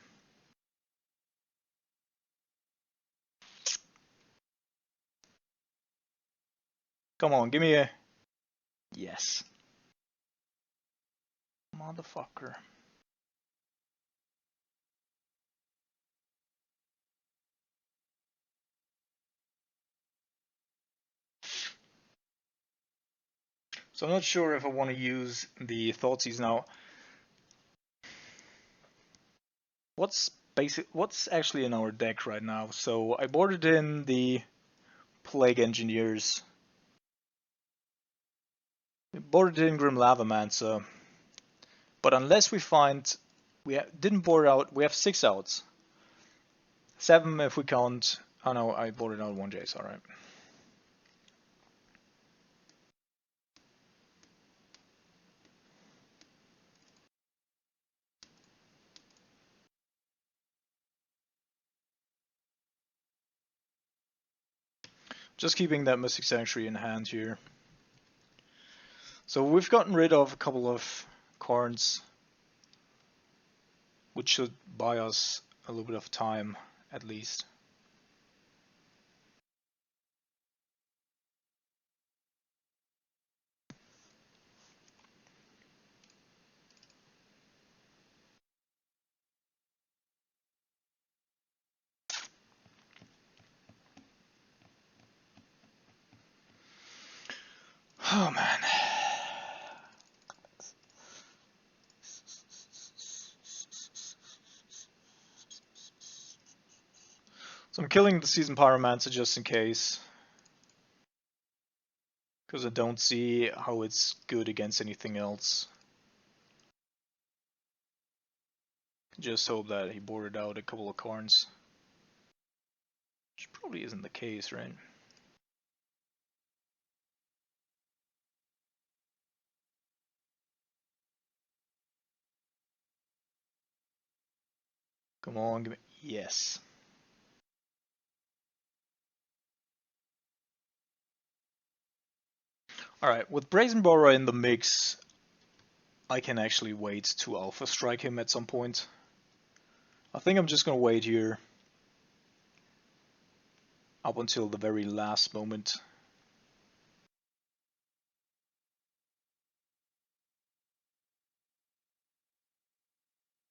Come on, give me a... Yes. Motherfucker. So I'm not sure if I want to use the Thoughtseize now. What's actually in our deck right now? So I boarded in the Plague Engineers. We boarded in Grim Lavamancer. But unless we find... didn't board out... We have 6 outs. 7 if we count... Oh no, I boarded out 1 Jace, alright. Just keeping that Mystic Sanctuary in hand here. So we've gotten rid of a couple of cards, which should buy us a little bit of time, at least. Oh man. So I'm killing the Seasoned Pyromancer just in case. Because I don't see how it's good against anything else. Just hope that he boarded out a couple of cards. Which probably isn't the case, right? Come on, give me... Yes. Alright, with Brazen Borer in the mix, I can actually wait to Alpha Strike him at some point. I think I'm just gonna wait here up until the very last moment.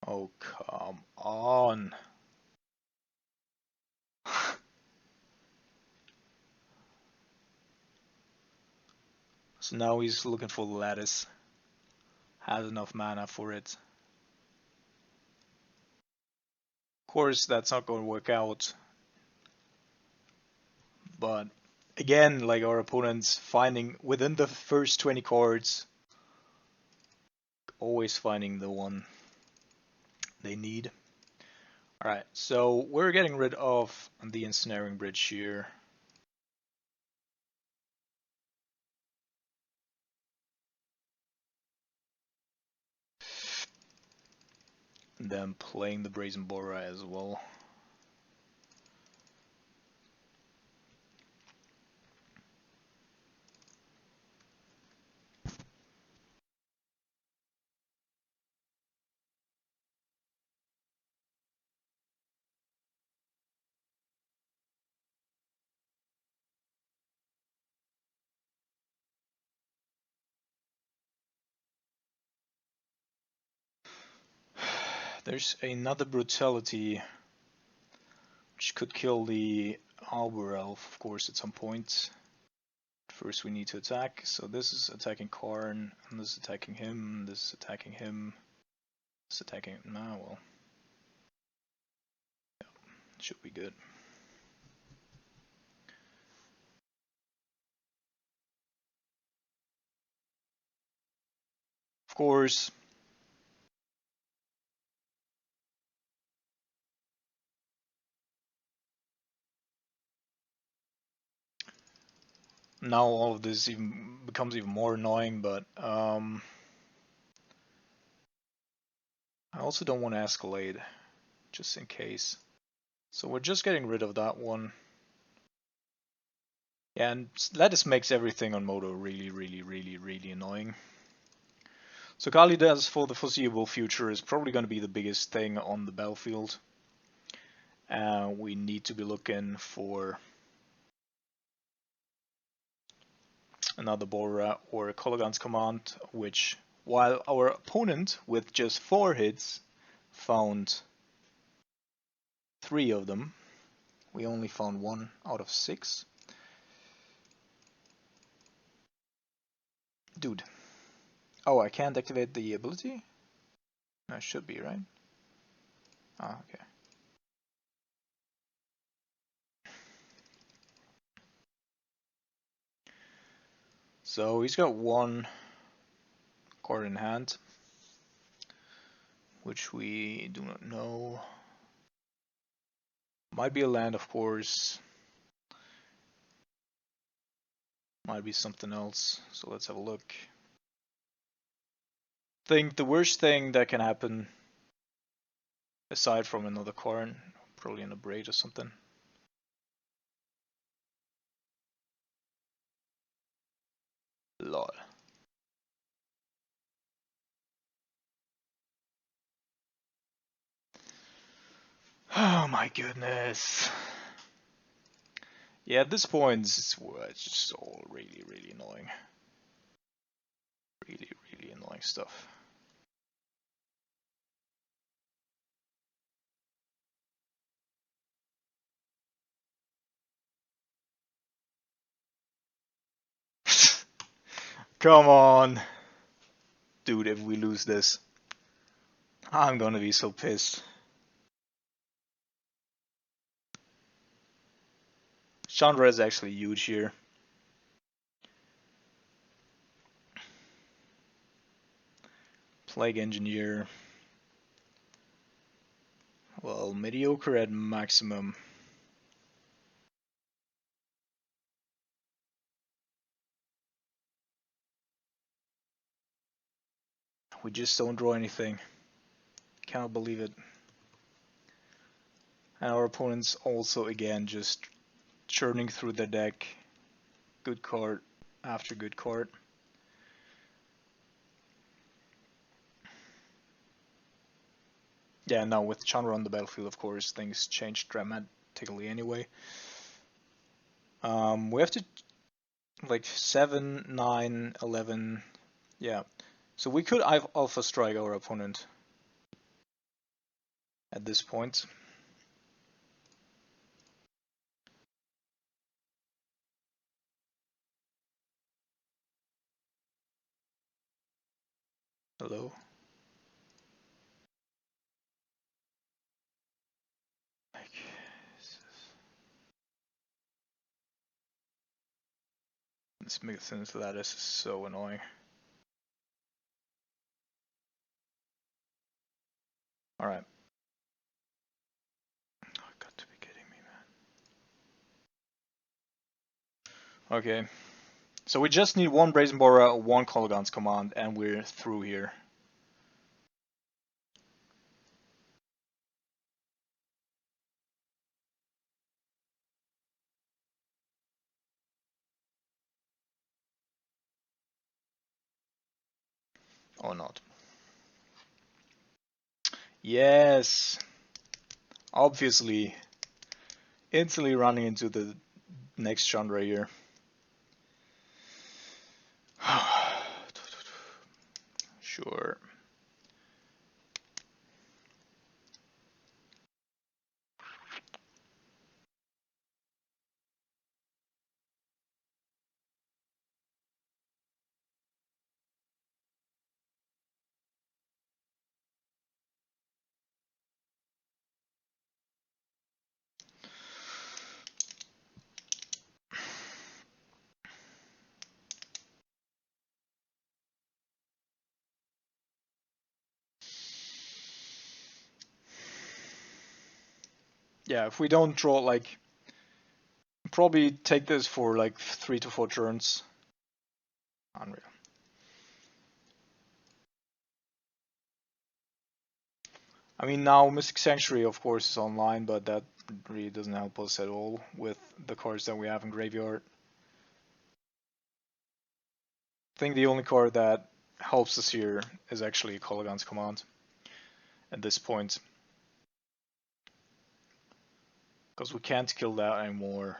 Oh, come on. So now he's looking for the lattice. Has enough mana for it. Of course, that's not going to work out. But again, like our opponents finding within the first 20 cards, always finding the one they need. Alright, so we're getting rid of the Ensnaring Bridge here. And then playing the Brazen Borer as well. There's another Brutality which could kill the Arbor Elf, of course, at some point. First we need to attack, so this is attacking Karn, and this is attacking him, this is attacking him, this is attacking... Nah, well. Yeah, should be good. Of course. now all of this even becomes even more annoying, but I also don't want to escalate, just in case. So we're just getting rid of that one. Yeah, and Lattice makes everything on Moto really, really, really, really annoying. So Kalidas for the foreseeable future is probably going to be the biggest thing on the battlefield. We need to be looking for another Bora or a Kolaghan's command, which, while our opponent with just 4 hits found 3 of them, we only found 1 out of 6. Dude. Oh, I can't activate the ability? I should be, right? Ah, okay. So he's got 1 card in hand, which we do not know. Might be a land, of course. Might be something else. So let's have a look. I think the worst thing that can happen, aside from another Corn, probably an Abrade or something. Lol. Oh my goodness. Yeah, at this point, it's just all really, really annoying. Really, really annoying stuff. Come on. Dude, if we lose this, I'm gonna be so pissed. Chandra is actually huge here. Plague Engineer. Well, mediocre at maximum. We just don't draw anything. Cannot believe it. And our opponent's also, again, just churning through the deck. Good card after good card. Yeah, now with Chandra on the battlefield, of course, things change dramatically anyway. We have to, like, 7, 9, 11, yeah. So we could Alpha Strike our opponent at this point. Hello? This Mythos Lattice is so annoying. Alright. Oh, got to be kidding me, man. Okay. So we just need 1 Brazen Bora, 1 Kolaghan's command, and we're through here. Or not. Yes! Obviously. Instantly running into the next genre here. Sure. Yeah, if we don't draw, like, Probably take this for like 3 to 4 turns. Unreal. I mean, now Mystic Sanctuary, of course, is online, but that really doesn't help us at all with the cards that we have in graveyard. I think the only card that helps us here is actually Kolaghan's Command at this point. Because we can't kill that anymore,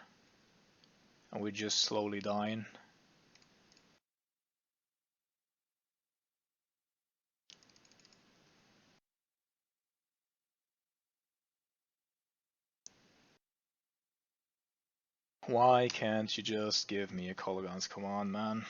and we're just slowly dying. Why can't you just give me a Kolaghan's Command, man?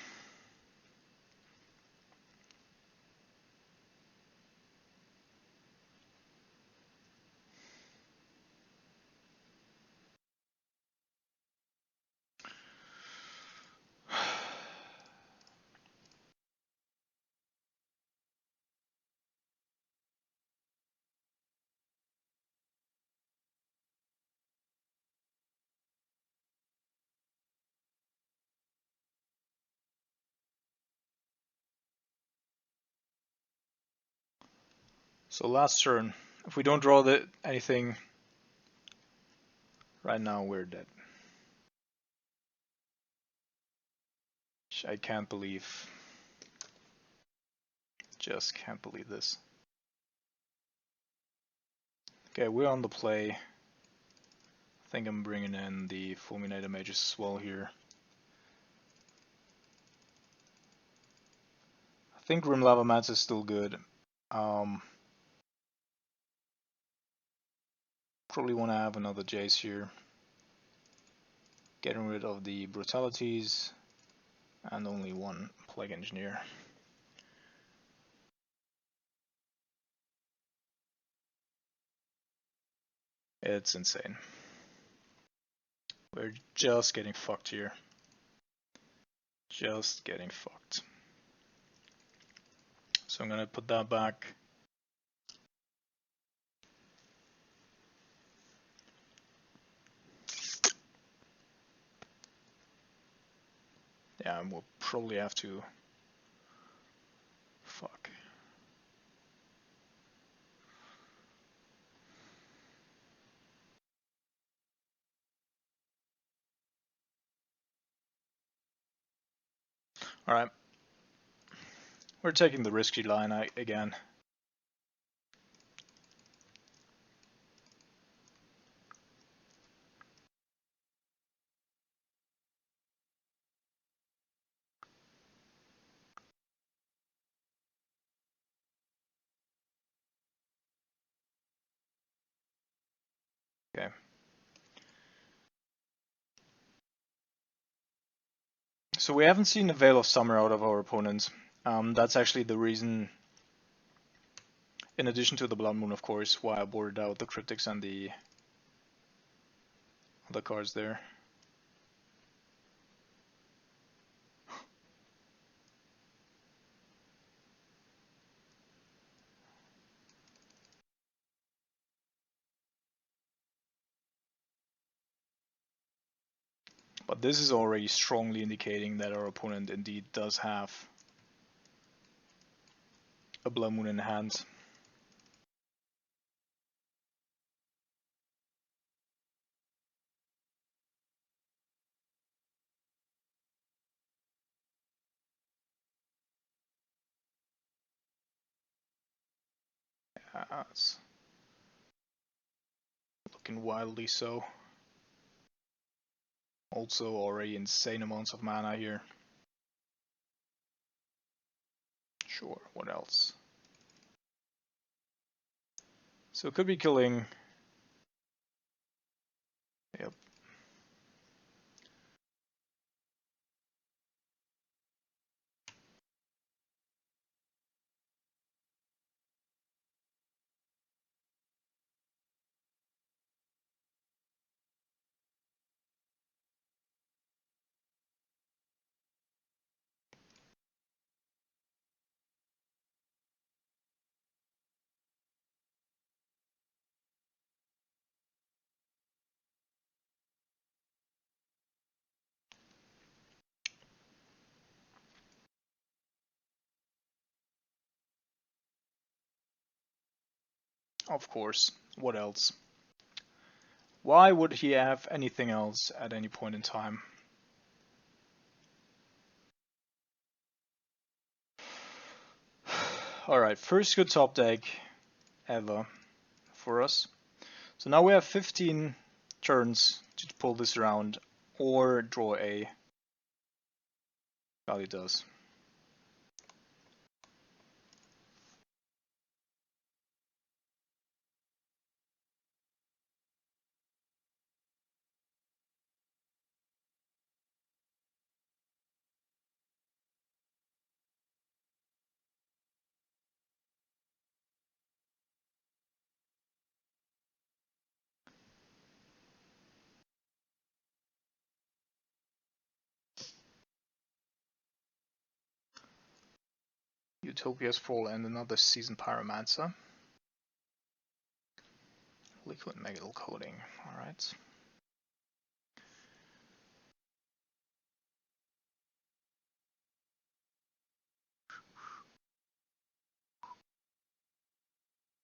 So last turn, if we don't draw anything right now, we're dead. Which I can't believe. Just can't believe this. Okay, we're on the play. I think I'm bringing in the Fulminator Mages as well here. I think Grim Lava Mats is still good. Probably want to have another Jace here. Getting rid of the brutalities and only one Plague Engineer. It's insane. We're just getting fucked here. Just getting fucked. So I'm gonna put that back. Yeah, and we'll probably have to... Fuck. Alright. We're taking the risky line again. Okay. So we haven't seen the Veil of Summer out of our opponents. That's actually the reason, in addition to the Blood Moon, of course, why I boarded out the Cryptics and the other cards there. But this is already strongly indicating that our opponent indeed does have a Blood Moon in hand. It's looking wildly so. Also already insane amounts of mana here. Sure, what else? So it could be killing... Yep. Of course. What else? Why would he have anything else at any point in time? Alright, first good top deck ever for us. So now we have 15 turns to pull this around or draw a value does. Utopia's Fall and another Seasoned Pyromancer. Liquid metal coating, alright.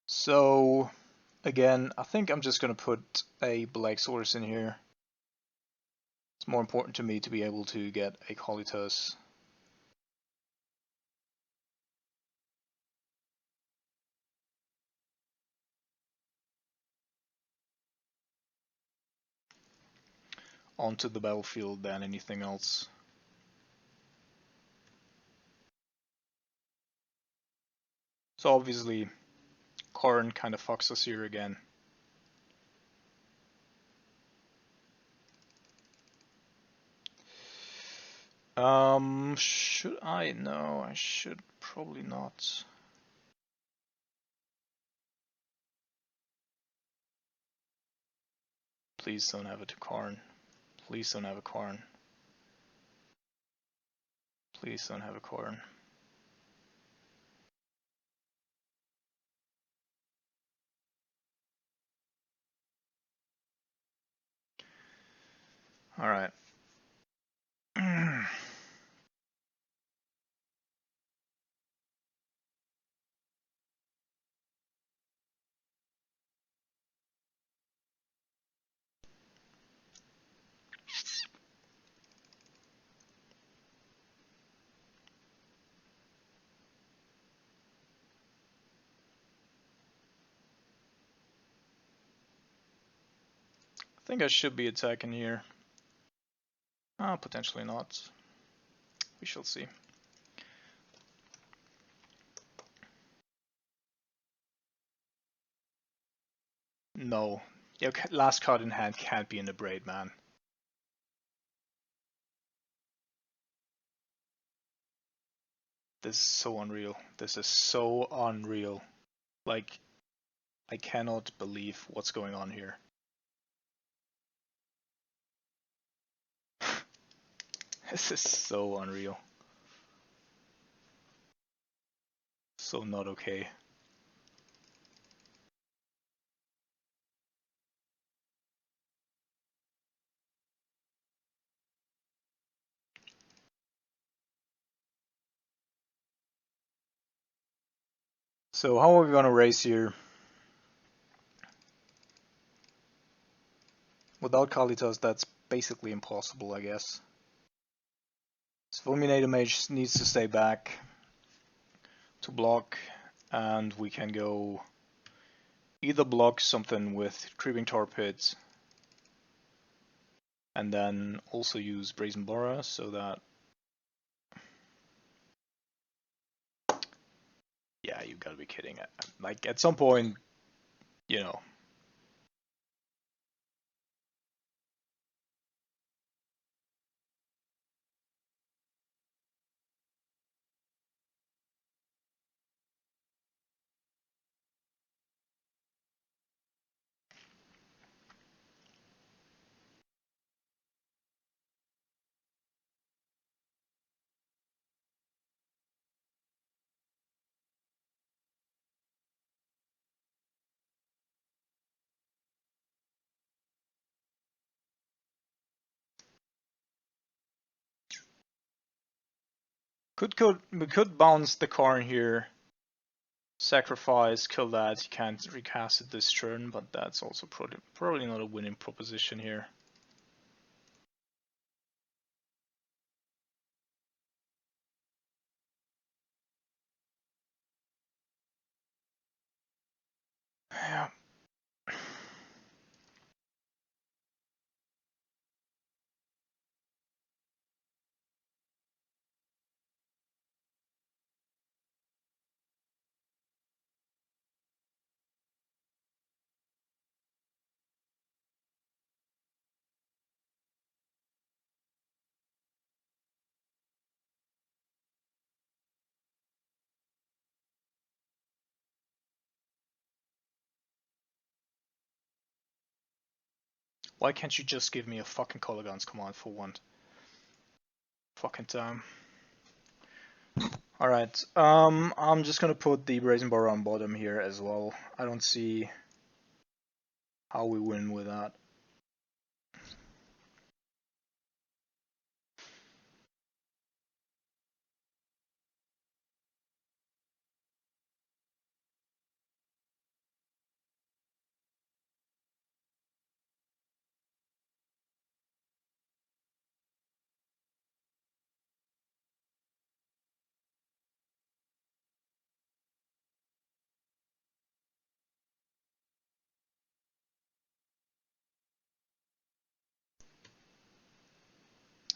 So, again, I think I'm just gonna put a black source in here. It's more important to me to be able to get a Qualitas. Onto the battlefield than anything else. So obviously, Karn kind of fucks us here again. Should I? No, I should probably not. Please don't have it to Karn. Please don't have a Karn. Please don't have a Karn. Alright. I think I should be attacking here. Potentially not. We shall see. No. Your last card in hand can't be in the braid, man. This is so unreal. This is so unreal. Like, I cannot believe what's going on here. This is so unreal. So not okay. So how are we gonna race here? Without Kalitas, that's basically impossible, I guess. So Fulminator Mage needs to stay back to block, and we can go either block something with Creeping Tar Pit, and then also use Brazen Bora, so that... Yeah, you gotta be kidding. Like, at some point, you know... we could bounce the Karn here Sacrifice, kill that. He can't recast it this turn, but that's also probably not a winning proposition here. Yeah. Why can't you just give me a fucking color guns command for one fucking time? Alright, I'm just gonna put the Brazen Bar on bottom here as well. I don't see how we win with that.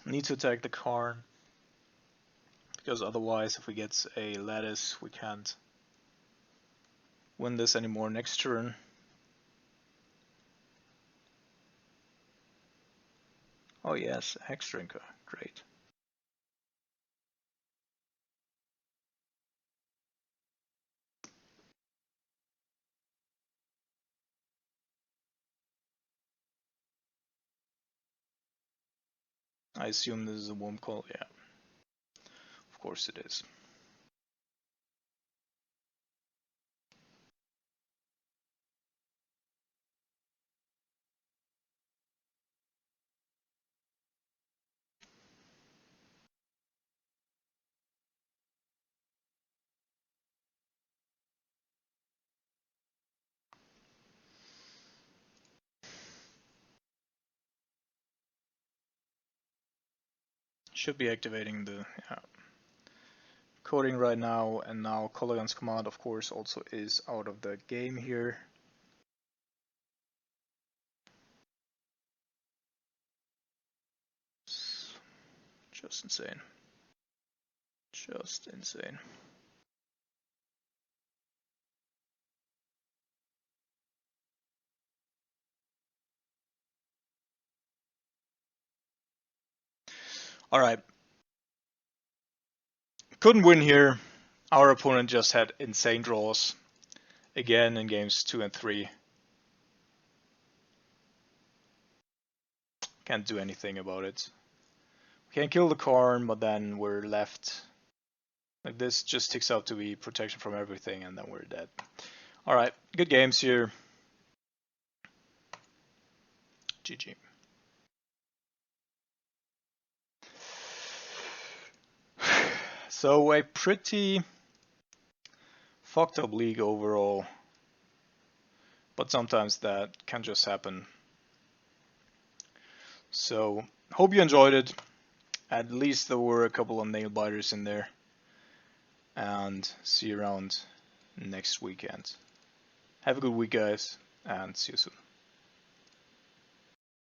Need to attack the Karn, because otherwise if we get a lattice we can't win this anymore next turn. Oh yes, X-Drinker, great. I assume this is a Womb Call, yeah. Of course it is. Should be activating the coding right now, and now Color Guns command of course also is out of the game here. Just insane. Just insane. Alright. Couldn't win here. Our opponent just had insane draws. Again in games 2 and 3. Can't do anything about it. We can kill the Karn, but then we're left. Like this just ticks out to be protection from everything, and then we're dead. Alright, good games here. GG. So a pretty fucked up league overall, but sometimes that can just happen. So hope you enjoyed it. At least there were a couple of nail biters in there, and see you around next weekend. Have a good week guys, and see you soon.